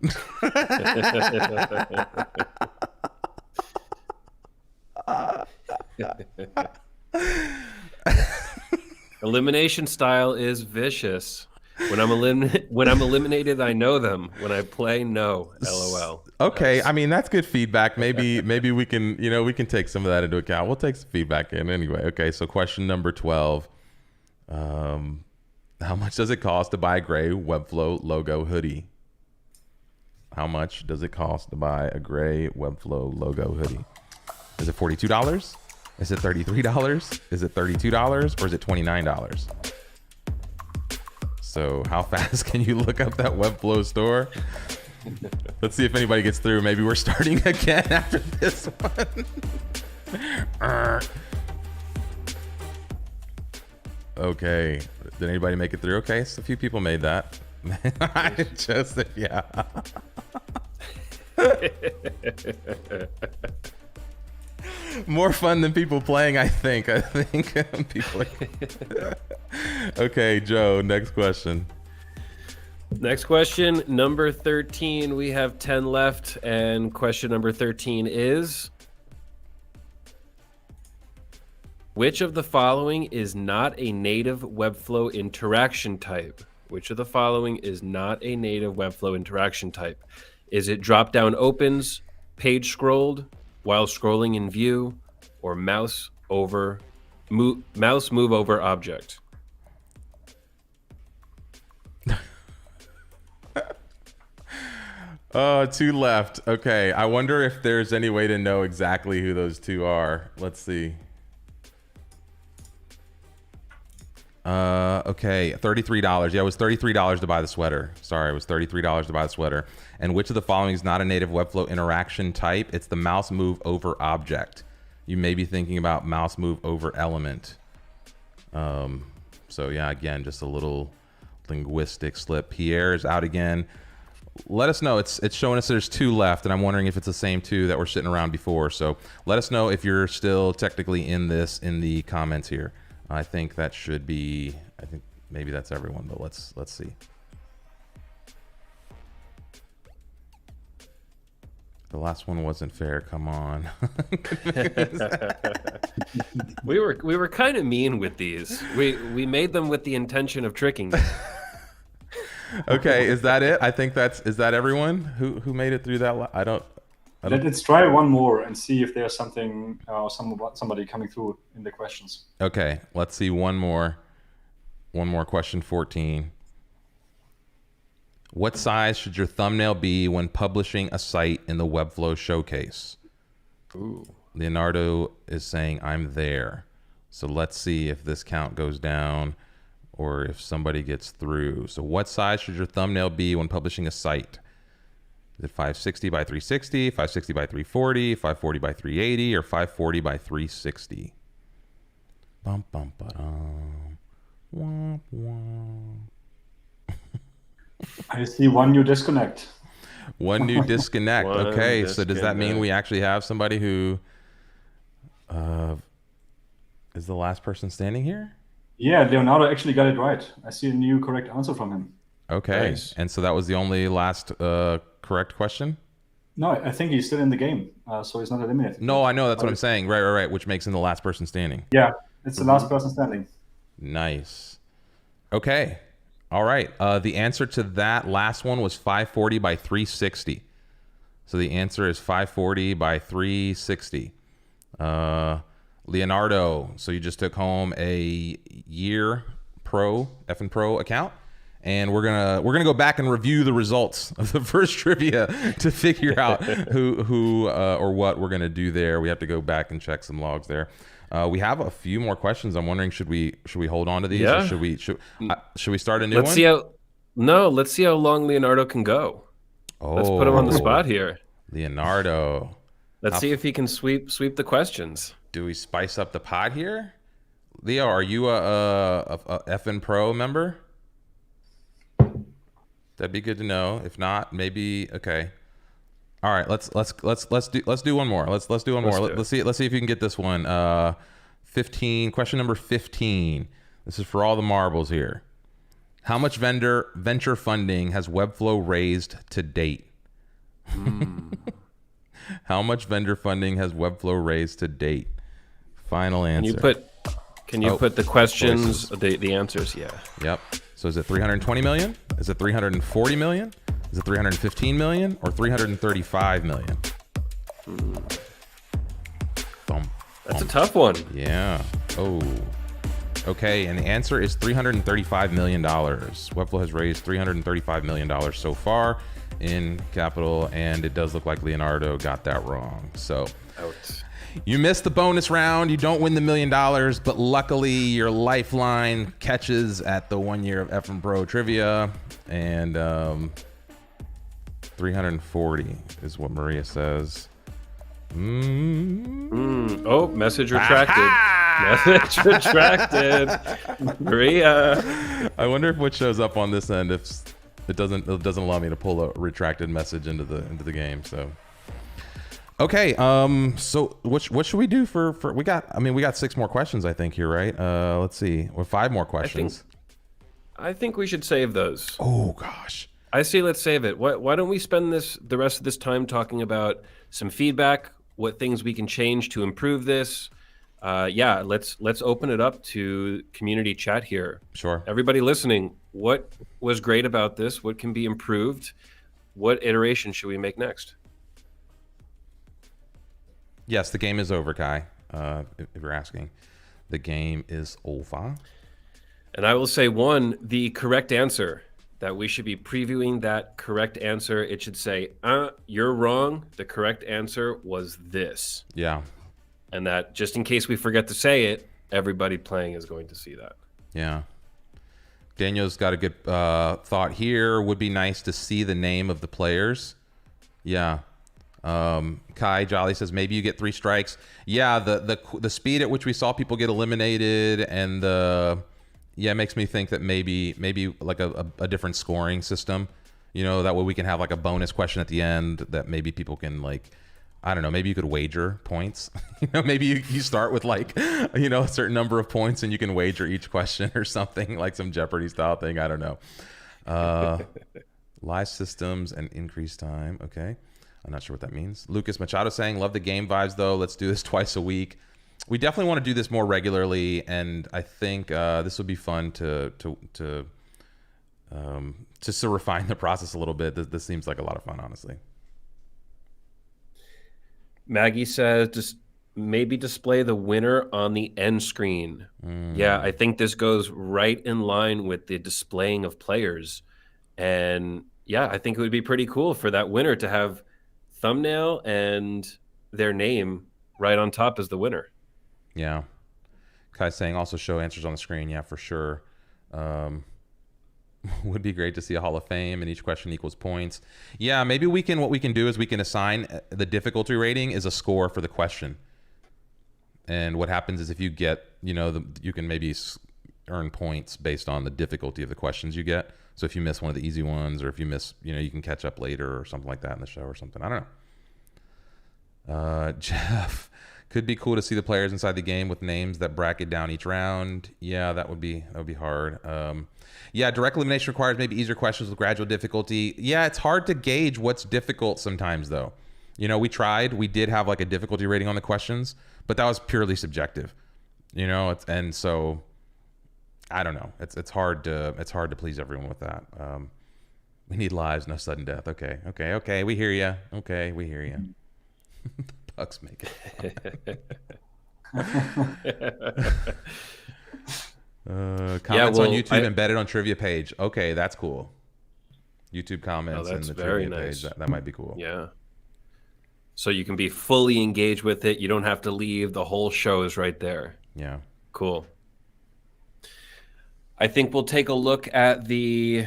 Elimination style is vicious. When I'm eliminated, I know them. When I play, no. LOL. Okay, Yes. I mean that's good feedback. Maybe we can we can take some of that into account. We'll take some feedback in anyway. Okay, so question number 12. How much does it cost to buy a gray Webflow logo hoodie? How much does it cost to buy a gray Webflow logo hoodie? Is it $42? Is it $33? Is it $32? Or is it $29? So how fast can you look up that Webflow store? Let's see if anybody gets through. Maybe we're starting again after this one. Okay. Did anybody make it through? Okay, so a few people made that. Yeah. More fun than people playing, I think. People Okay, Joe, next question. Next question, number 13. We have 10 left, and question number 13 is, which of the following is not a native Webflow interaction type? Which of the following is not a native Webflow interaction type? Is it drop-down opens, page scrolled, while scrolling in view, or mouse move over object? Two left. Okay, I wonder if there's any way to know exactly who those two are. Let's see. Okay, $33. Yeah, it was $33 to buy the sweater. Sorry, it was $33 to buy the sweater. And which of the following is not a native Webflow interaction type? It's the mouse move over object. You may be thinking about mouse move over element. So yeah, again, just a little linguistic slip. Pierre is out again. Let us know. It's showing us there's two left, and I'm wondering if it's the same two that were sitting around before. So let us know if you're still technically in the comments here. I think that should be, I think maybe that's everyone, but let's see. The last one wasn't fair. Come on. We were kind of mean with these. We made them with the intention of tricking you. Okay, is that it? I think is that everyone who made it through that? Let's try one more and see if there's something, somebody coming through in the questions. Okay, let's see one more question 14. What size should your thumbnail be when publishing a site in the Webflow showcase? Ooh. Leonardo is saying I'm there. So let's see if this count goes down or if somebody gets through. So what size should your thumbnail be when publishing a site? Is it 560 by 360, 560 by 340, 540 by 380, or 540 by 360? Bum, bum, ba-dum. Womp, womp. I see one new disconnect. One new disconnect. One Okay, so does that mean disconnect. we actually have somebody who is the last person standing here? Yeah, Leonardo actually got it right. I see a new correct answer from him. Okay, Nice. and so that was the only last correct question? No, I think he's still in the game, so he's not eliminated. No, I know, that's what I'm saying. Right, which makes him the last person standing. Yeah, it's the last person standing. Nice. Okay. All right. The answer to that last one was 540 by 360. So the answer is 540 by 360. Leonardo, so you just took home a year F&Pro account, and we're gonna go back and review the results of the first trivia to figure out who or what we're gonna do there. We have to go back and check some logs there. We have a few more questions. I'm wondering, should we hold on to these? Yeah. Or should we start a new Let's one? let's see how long Leonardo can go. Let's put him on the spot here. Leonardo. Let's see if he can sweep the questions. Do we spice up the pot here? Leo, are you a FN Pro member? That'd be good to know. If not, maybe okay. All right, let's do one more. Let's do one more. Let's see if you can get this one. 15, question number 15. This is for all the marbles here. How much venture funding has Webflow raised to date? How much vendor funding has Webflow raised to date? Final answer. Can you put the questions, the answers? Yeah. Yep. So is it 320 million? Is it 340 million? Is it 315 million or 335 million? That's a tough one. Yeah. Oh. Okay, and the answer is $335 million. Webflow has raised $335 million so far in capital, and it does look like Leonardo got that wrong. So Out. you missed the bonus round. You don't win the $1 million, but luckily your lifeline catches at the 1 year of FM Pro trivia, and 340 is what Maria says. Oh, message retracted. Message retracted. Maria. I wonder if what shows up on this end if it doesn't allow me to pull a retracted message into the game. So okay, so what should we do for we got 6 more questions I think here, right? Let's see, or 5 more questions. I think we should save those. Oh gosh. I say let's save it. Why don't we spend the rest of this time talking about some feedback, what things we can change to improve this. Yeah, let's open it up to community chat here. Sure. Everybody listening, what was great about this? What can be improved? What iteration should we make next? Yes, the game is over, Kai. If you're asking, the game is over. And I will say the correct answer, that we should be previewing that correct answer. It should say, you're wrong. The correct answer was this. Yeah. And that just in case we forget to say it, everybody playing is going to see that. Yeah. Daniel's got a good thought here. Would be nice to see the name of the players. Yeah. Kai Jolly says maybe you get 3 strikes. Yeah, the speed at which we saw people get eliminated, and it makes me think that maybe like a different scoring system. You know, that way we can have like a bonus question at the end that maybe people can like, I don't know, maybe you could wager points. You know, maybe you start with like, you know, a certain number of points and you can wager each question or something, like some Jeopardy style thing. I don't know. Live systems and increased time. Okay. I'm not sure what that means. Lucas Machado saying, love the game vibes though. Let's do this twice a week. We definitely want to do this more regularly, and I think this would be fun to just to refine the process a little bit. This seems like a lot of fun, honestly. Maggie says just maybe display the winner on the end screen. Yeah, I think this goes right in line with the displaying of players. And yeah, I think it would be pretty cool for that winner to have thumbnail and their name right on top as the winner. Yeah. Kai's saying also show answers on the screen. Yeah, for sure. Would be great to see a Hall of Fame and each question equals points. Yeah, maybe what we can do is we can assign the difficulty rating is a score for the question. And what happens is if you get, you can maybe earn points based on the difficulty of the questions you get. So if you miss one of the easy ones, or if you miss, you can catch up later or something like that in the show or something. I don't know. Jeff, could be cool to see the players inside the game with names that bracket down each round. Yeah, that would be hard. Yeah, direct elimination requires maybe easier questions with gradual difficulty. Yeah, it's hard to gauge what's difficult sometimes, though. We did have like a difficulty rating on the questions, but that was purely subjective. And so I don't know. It's hard to please everyone with that. We need lives, no sudden death. Okay. We hear you. Okay, we hear you. The Bucks make it. Comments on YouTube embedded on trivia page. Okay, that's cool. YouTube comments and the trivia page. That might be cool. Yeah. So you can be fully engaged with it. You don't have to leave. The whole show is right there. Yeah. Cool. I think we'll take a look at the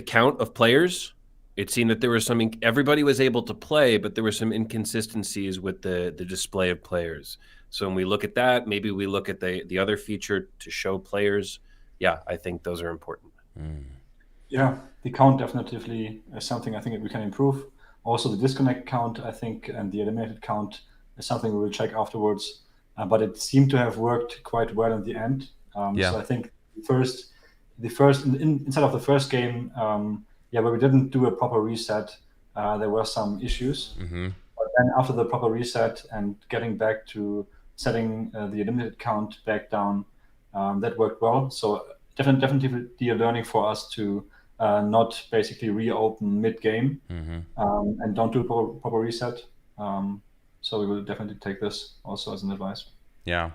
count of players. It seemed that there was everybody was able to play, but there were some inconsistencies with the display of players. So when we look at that, maybe we look at the other feature to show players. Yeah, I think those are important. Yeah, the count definitely is something I think that we can improve. Also, the disconnect count, I think, and the eliminated count is something we will check afterwards. But it seemed to have worked quite well in the end. So I think inside of the first game, where we didn't do a proper reset, there were some issues. Mm-hmm. But then after the proper reset and getting back to setting the eliminated count back down, that worked well. So definitely a learning for us to not basically reopen mid-game and don't do a proper reset. So we will definitely take this also as an advice. Yeah.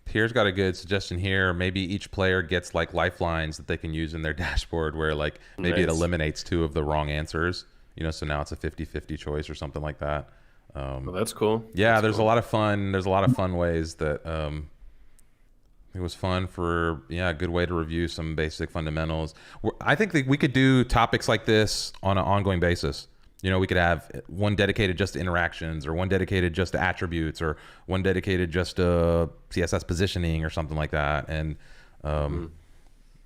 Pierre's got a good suggestion here. Maybe each player gets like lifelines that they can use in their dashboard where like maybe it eliminates 2 of the wrong answers. So now it's a 50-50 choice or something like that. Well, that's cool. Yeah, there's a lot of fun. There's a lot of fun ways that it was fun for, a good way to review some basic fundamentals. I think that we could do topics like this on an ongoing basis. We could have one dedicated just to interactions, or one dedicated just to attributes, or one dedicated just to CSS positioning or something like that. And I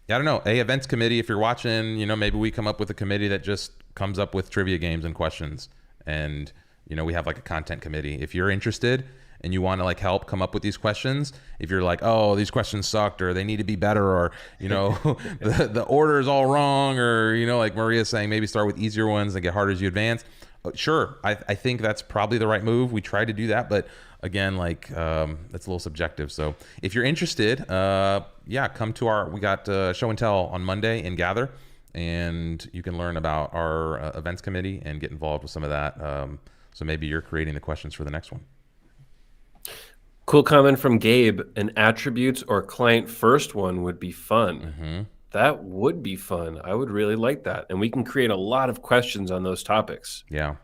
don't know, events committee, if you're watching, maybe we come up with a committee that just comes up with trivia games and questions. And, we have like a content committee. If you're interested and you want to like help come up with these questions, if you're like, oh, these questions sucked, or they need to be better, or, the order is all wrong, or, like Maria's saying, maybe start with easier ones and get harder as you advance. Sure. I think that's probably the right move. We tried to do that, but again, like, that's a little subjective. So if you're interested, come to we got show and tell on Monday in Gather, and you can learn about our events committee and get involved with some of that. So maybe you're creating the questions for the next one. Cool comment from Gabe. An attributes or client first one would be fun. Mm-hmm. That would be fun. I would really like that. And we can create a lot of questions on those topics. Yeah.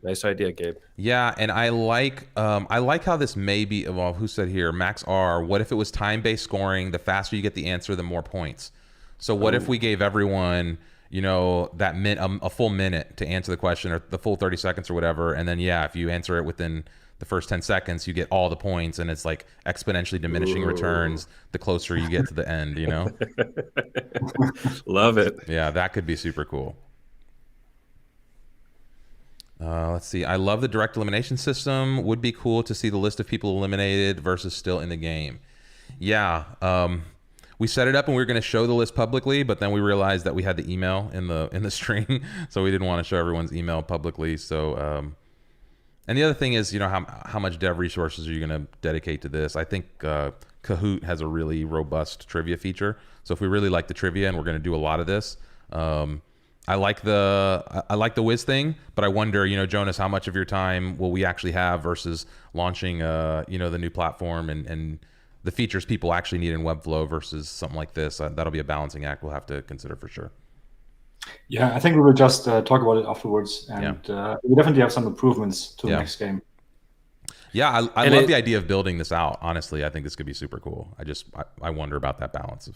Nice idea, Gabe. Yeah, and I like how this may be evolved. Who said here? Max R. What if it was time-based scoring? The faster you get the answer, the more points. So what if we gave everyone, that a full minute to answer the question, or the full 30 seconds or whatever, and then if you answer it within the first 10 seconds, you get all the points, and it's like exponentially diminishing returns the closer you get to the end, Love it. Yeah, that could be super cool. Let's see. I love the direct elimination system. Would be cool to see the list of people eliminated versus still in the game. Yeah. We set it up and we were going to show the list publicly, but then we realized that we had the email in the string, so we didn't want to show everyone's email publicly. So, And the other thing is, how much dev resources are you going to dedicate to this? I think Kahoot has a really robust trivia feature. So if we really like the trivia and we're going to do a lot of this, I like the Wiz thing, but I wonder, Jonas, how much of your time will we actually have versus launching, the new platform and the features people actually need in Webflow versus something like this. That'll be a balancing act we'll have to consider for sure. Yeah, I think we will just talk about it afterwards, and we definitely have some improvements to the next game. Yeah, I love the idea of building this out. Honestly, I think this could be super cool. I wonder about that balance of,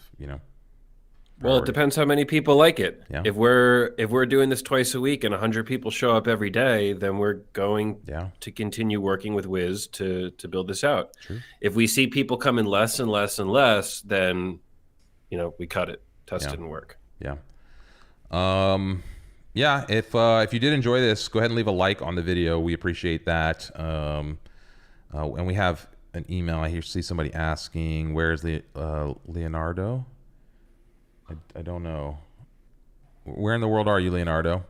Well, it depends how many people like it. Yeah. If we're doing this twice a week and 100 people show up every day, then we're going to continue working with Wiz to build this out. True. If we see people coming less and less and less, then we cut it. Test didn't work. Yeah. If you did enjoy this, go ahead and leave a like on the video. We appreciate that. And we have an email. I see somebody asking, where's Leonardo? I don't know. Where in the world are you, Leonardo?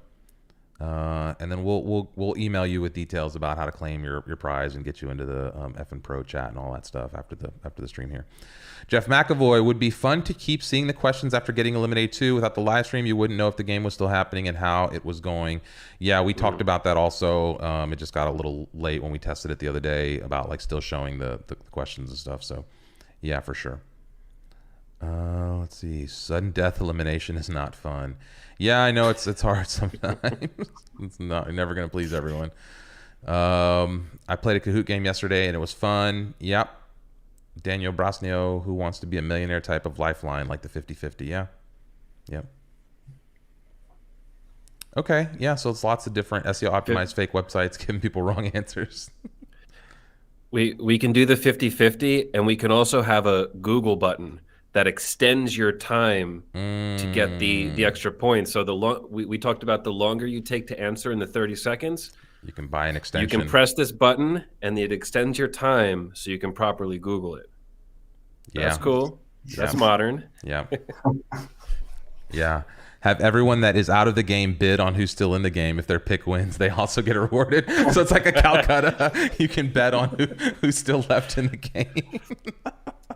And then we'll email you with details about how to claim your prize and get you into the F and Pro chat and all that stuff after the stream here. Jeff McAvoy, would be fun to keep seeing the questions after getting eliminated too. Without the live stream, you wouldn't know if the game was still happening and how it was going. Yeah, we talked about that also. It just got a little late when we tested it the other day about like still showing the questions and stuff. So yeah, for sure. Let's see. Sudden death elimination is not fun. Yeah, I know it's hard sometimes. It's never going to please everyone. I played a Kahoot game yesterday and it was fun. Yep. Daniel Brasnio, who wants to be a millionaire type of lifeline, like the 50-50. Yeah. Yep. Okay. Yeah. So it's lots of different SEO optimized fake websites giving people wrong answers. We can do the 50-50, and we can also have a Google button that extends your time to get the extra points. So we talked about the longer you take to answer in the 30 seconds, you can buy an extension. You can press this button, and it extends your time so you can properly Google it. That's cool. That's modern. Yeah. Yeah. Have everyone that is out of the game bid on who's still in the game. If their pick wins, they also get rewarded. So it's like a Calcutta. You can bet on who's still left in the game.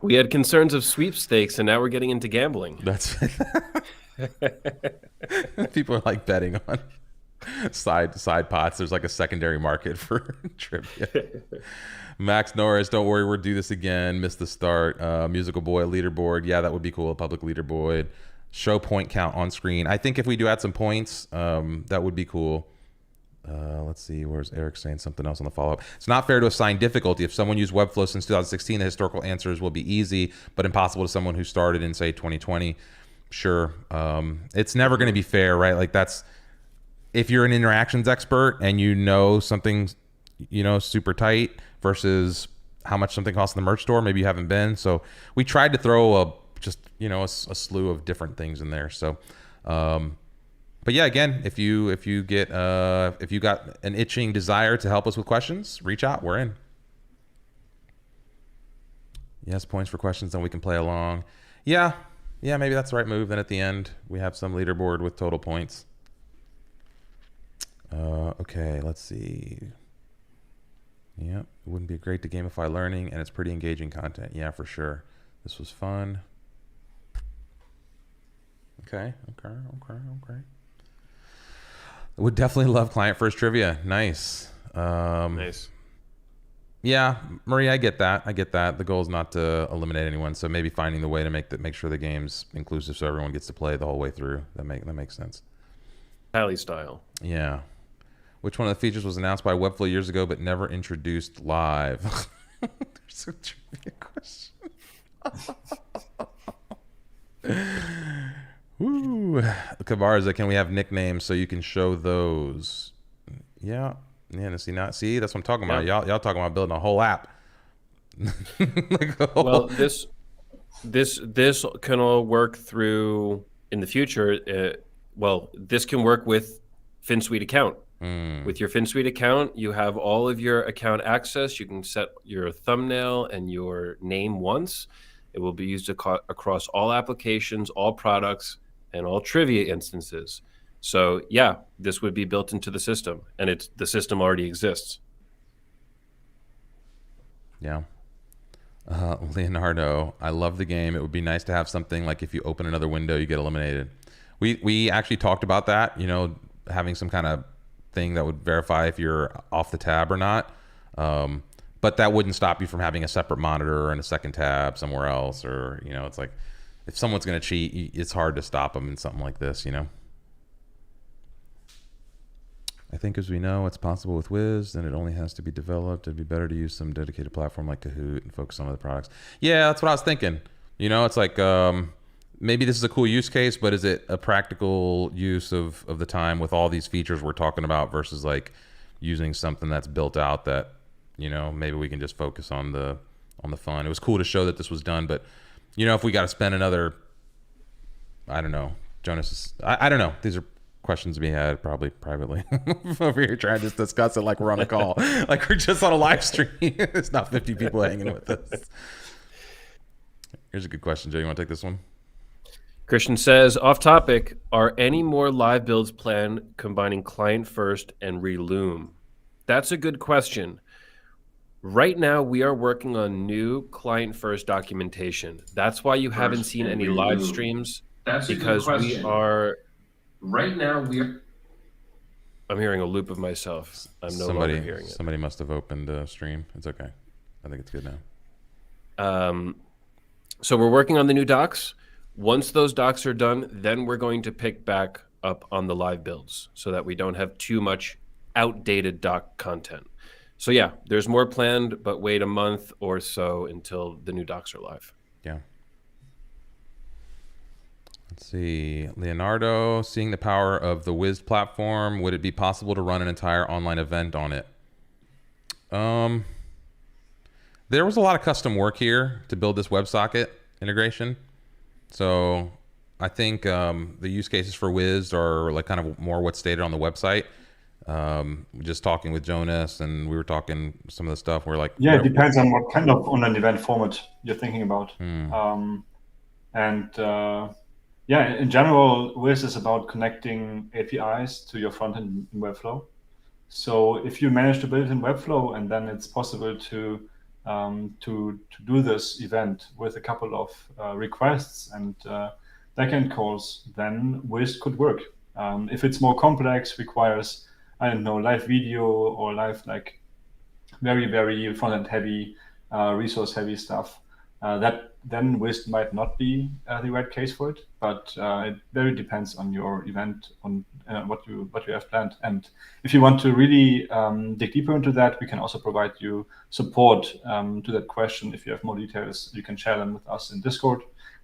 We had concerns of sweepstakes, and now we're getting into gambling. That's people are like betting on side pots. There's like a secondary market for trivia. Max Norris, don't worry, we'll do this again. Missed the start. Musical Boy leaderboard. Yeah, that would be cool. A public leaderboard. Show point count on screen. I think if we do add some points, that would be cool. Let's see, where's Eric saying something else on the follow-up? It's not fair to assign difficulty. If someone used Webflow since 2016, the historical answers will be easy, but impossible to someone who started in, say, 2020. Sure. It's never going to be fair, right? Like that's, if you're an interactions expert and you know something's, super tight versus how much something costs in the merch store, maybe you haven't been. So we tried to throw a slew of different things in there. So, but yeah, again, if you got an itching desire to help us with questions, reach out. We're in. Yes, points for questions, then we can play along. Yeah, maybe that's the right move. Then at the end, we have some leaderboard with total points. Okay, let's see. Yep, it wouldn't be great to gamify learning, and it's pretty engaging content. Yeah, for sure. This was fun. Okay. Would definitely love client first trivia. Nice. Nice. Yeah, Marie, I get that. The goal is not to eliminate anyone, so maybe finding the way to make sure the game's inclusive so everyone gets to play the whole way through. That makes sense. Tally style. Yeah. Which one of the features was announced by Webflow years ago but never introduced live? There's a trivia question. Woo. Kavarza, can we have nicknames so you can show those? Yeah. See, that's what I'm talking about. Y'all talking about building a whole app. Well, this can all work through in the future. This can work with FinSuite account. With your FinSuite account, you have all of your account access. You can set your thumbnail and your name once. It will be used across all applications, all products, and all trivia instances. So yeah, this would be built into the system, and the system already exists. Yeah. Leonardo, I love the game. It would be nice to have something like if you open another window, you get eliminated. We actually talked about that, having some kind of thing that would verify if you're off the tab or not. But that wouldn't stop you from having a separate monitor and a second tab somewhere else. Or, it's like if someone's going to cheat, it's hard to stop them in something like this. I think as we know, it's possible with Wiz, and it only has to be developed. It'd be better to use some dedicated platform like Kahoot and focus on other products. Yeah, that's what I was thinking. It's like maybe this is a cool use case, but is it a practical use of the time with all these features we're talking about versus like using something that's built out that, maybe we can just focus on the fun. It was cool to show that this was done, but if we got to spend another, I don't know, I don't know. These are questions to be had probably privately over here trying to just discuss it like we're on a call, like we're just on a live stream. It's not 50 people hanging with us. Here's a good question, Joe. You want to take this one? Christian says, off topic, are any more live builds planned combining client first and Reloom? That's a good question. Right now, we are working on new client first documentation. That's why you haven't seen any live streams. That's because we are. Right now, I'm hearing a loop of myself. I'm no longer hearing it. Somebody must have opened a stream. It's okay. I think it's good now. So we're working on the new docs. Once those docs are done, then we're going to pick back up on the live builds so that we don't have too much outdated doc content. So yeah, there's more planned, but wait a month or so until the new docs are live. Yeah. Let's see. Leonardo, seeing the power of the Wiz platform, would it be possible to run an entire online event on it? There was a lot of custom work here to build this WebSocket integration. So I think the use cases for Wiz are like kind of more what's stated on the website. Just talking with Jonas, and we were talking some of the stuff. We're like, yeah, it depends on what kind of online event format you're thinking about. Yeah, in general, Wiz is about connecting APIs to your front end in Webflow. So if you manage to build it in Webflow, and then it's possible to do this event with a couple of requests and backend calls, then Wiz could work. If it's more complex, requires, I don't know, live video or live like very, very front end heavy, resource heavy stuff, that then Wiz might not be the right case for it. But it very depends on your event, on what you have planned. And if you want to really dig deeper into that, we can also provide you support to that question. If you have more details, you can share them with us in Discord,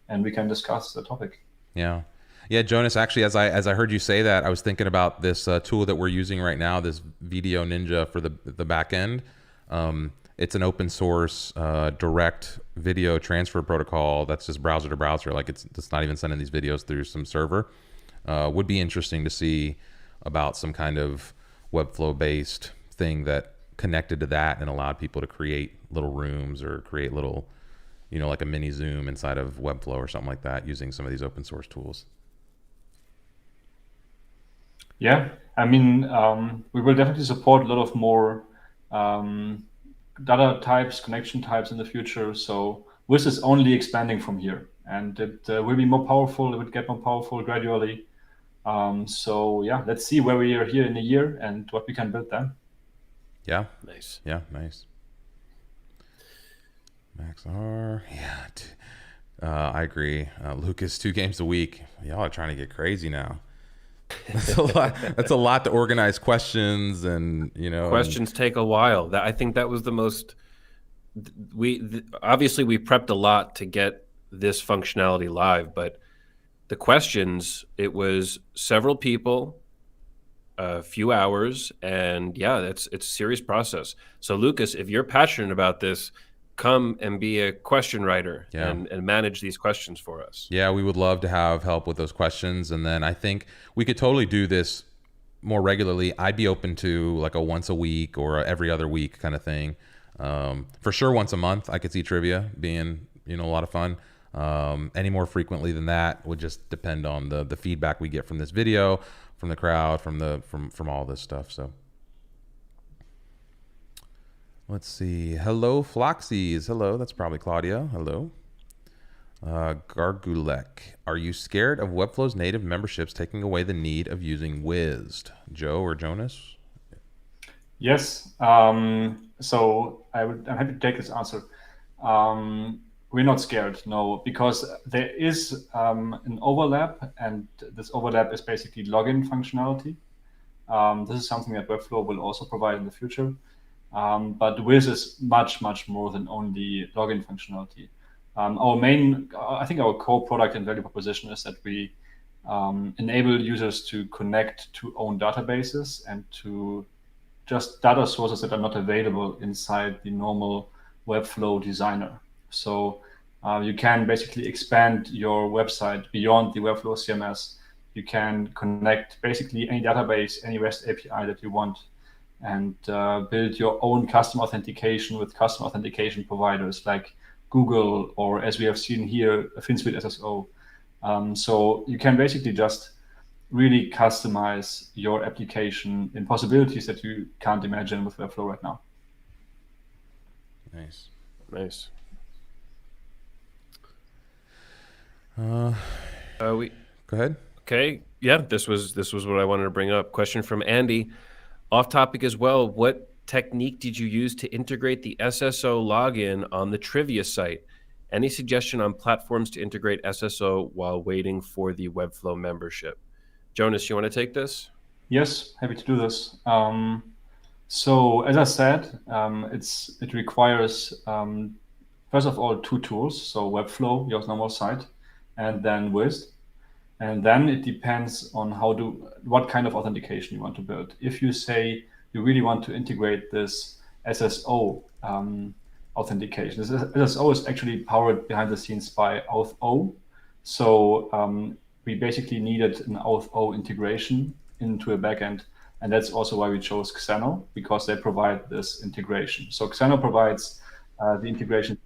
and we can discuss the topic. Yeah. Yeah, Jonas, actually, as I heard you say that, I was thinking about this tool that we're using right now, this Video Ninja for the back end. It's an open source direct video transfer protocol that's just browser to browser. Like it's not even sending these videos through some server. Would be interesting to see about some kind of Webflow based thing that connected to that and allowed people to create little rooms or create little, like a mini Zoom inside of Webflow or something like that using some of these open source tools. Yeah, I mean, we will definitely support a lot of more data types, connection types in the future. So Wiz is only expanding from here, and it will be more powerful. It will get more powerful gradually. So yeah, let's see where we are here in a year and what we can build then. Yeah. Nice. Yeah, nice. Max R. Yeah. I agree. Lucas, 2 games a week. Y'all are trying to get crazy now. That's a lot. That's a lot to organize questions, and questions take a while. I think that was the most. Obviously we prepped a lot to get this functionality live, but the questions, it was several people, a few hours, and yeah, it's a serious process. So Lucas, if you're passionate about this, come and be a question writer and manage these questions for us. Yeah, we would love to have help with those questions. And then I think we could totally do this more regularly. I'd be open to like a once a week or every other week kind of thing. For sure, once a month, I could see trivia being, a lot of fun. Any more frequently than that would just depend on the feedback we get from this video, from the crowd, from all this stuff. So Let's see. Hello, Floxies. Hello, that's probably Claudia. Hello. Gargulek. Are you scared of Webflow's native memberships taking away the need of using Wiz? Joe or Jonas? Yes. So I'm happy to take this answer. We're not scared, no, because there is an overlap, and this overlap is basically login functionality. This is something that Webflow will also provide in the future. But Wiz is much, much more than only login functionality. I think our core product and value proposition is that we enable users to connect to own databases and to just data sources that are not available inside the normal Webflow designer. So you can basically expand your website beyond the Webflow CMS. You can connect basically any database, any REST API that you want, and build your own custom authentication with custom authentication providers like Google, or as we have seen here, FinSuite SSO. So you can basically just really customize your application in possibilities that you can't imagine with Webflow right now. Nice. Nice. Go ahead. Okay. Yeah, this was what I wanted to bring up. Question from Andy, off topic as well. What technique did you use to integrate the SSO login on the trivia site? Any suggestion on platforms to integrate SSO while waiting for the Webflow membership? Jonas, you want to take this? Yes, happy to do this. So as I said, it requires first of all 2 tools. So Webflow, your normal site, and then Wiz. And then it depends on what kind of authentication you want to build. If you say you really want to integrate this SSO authentication, this SSO is actually powered behind the scenes by Auth0. So we basically needed an Auth0 integration into a backend. And that's also why we chose Xeno, because they provide this integration. So Xeno provides the integration to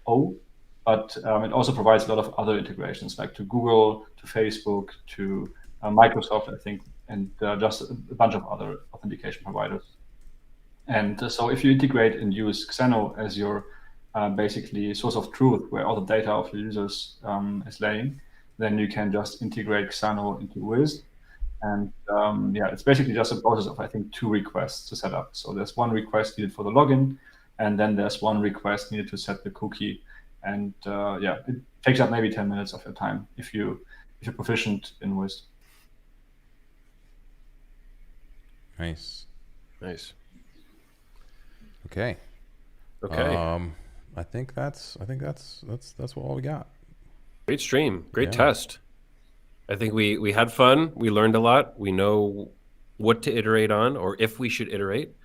Auth0, but it also provides a lot of other integrations, like to Google, to Facebook, to Microsoft, I think, and just a bunch of other authentication providers. And so if you integrate and use Xeno as your basically source of truth, where all the data of your users is laying, then you can just integrate Xeno into Wiz. And it's basically just a process of, I think, 2 requests to set up. So there's 1 request needed for the login, and then there's 1 request needed to set the cookie. And it takes up maybe 10 minutes of your time if you're proficient in Wiz. Nice. Okay. I think that's all we got. Great stream. Great test. I think we had fun. We learned a lot. We know what to iterate on, or if we should iterate.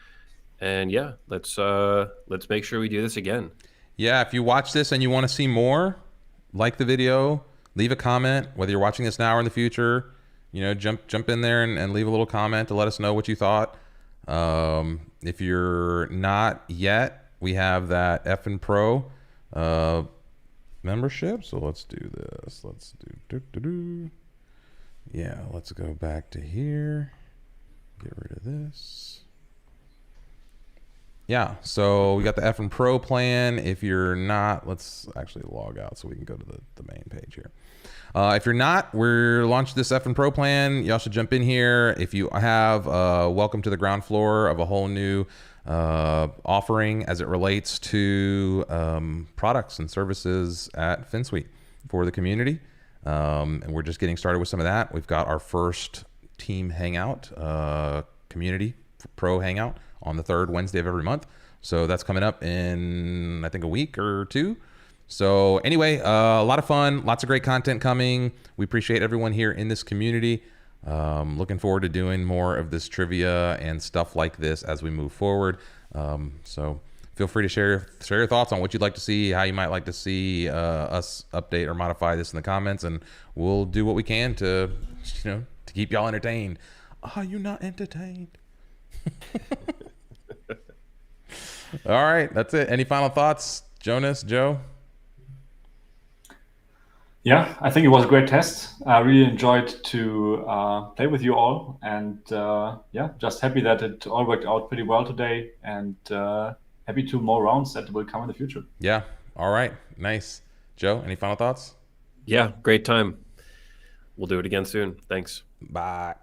And yeah, let's make sure we do this again. Yeah, if you watch this and you want to see more, like the video, leave a comment, whether you're watching this now or in the future. Jump in there and leave a little comment to let us know what you thought. If you're not yet, we have that F and Pro membership. So let's do this. Let's do. Yeah, let's go back to here. Get rid of this. Yeah, so we got the F and Pro plan. If you're not, let's actually log out so we can go to the main page here. If you're not, we're launched this F and Pro plan. Y'all should jump in here. If you have, welcome to the ground floor of a whole new offering as it relates to products and services at FinSuite for the community. And we're just getting started with some of that. We've got our first team hangout, community pro hangout on the 3rd Wednesday of every month. So that's coming up in, I think, a week or 2. So anyway, a lot of fun, lots of great content coming. We appreciate everyone here in this community. Looking forward to doing more of this trivia and stuff like this as we move forward. So feel free to share your thoughts on what you'd like to see, how you might like to see us update or modify this in the comments, and we'll do what we can to keep y'all entertained. Are you not entertained? All right, that's it. Any final thoughts, Jonas, Joe? Yeah, I think it was a great test. I really enjoyed to play with you all, and just happy that it all worked out pretty well today. And happy to more rounds that will come in the future. Yeah. All right. Nice. Joe, any final thoughts? Yeah, great time. We'll do it again soon. Thanks. Bye.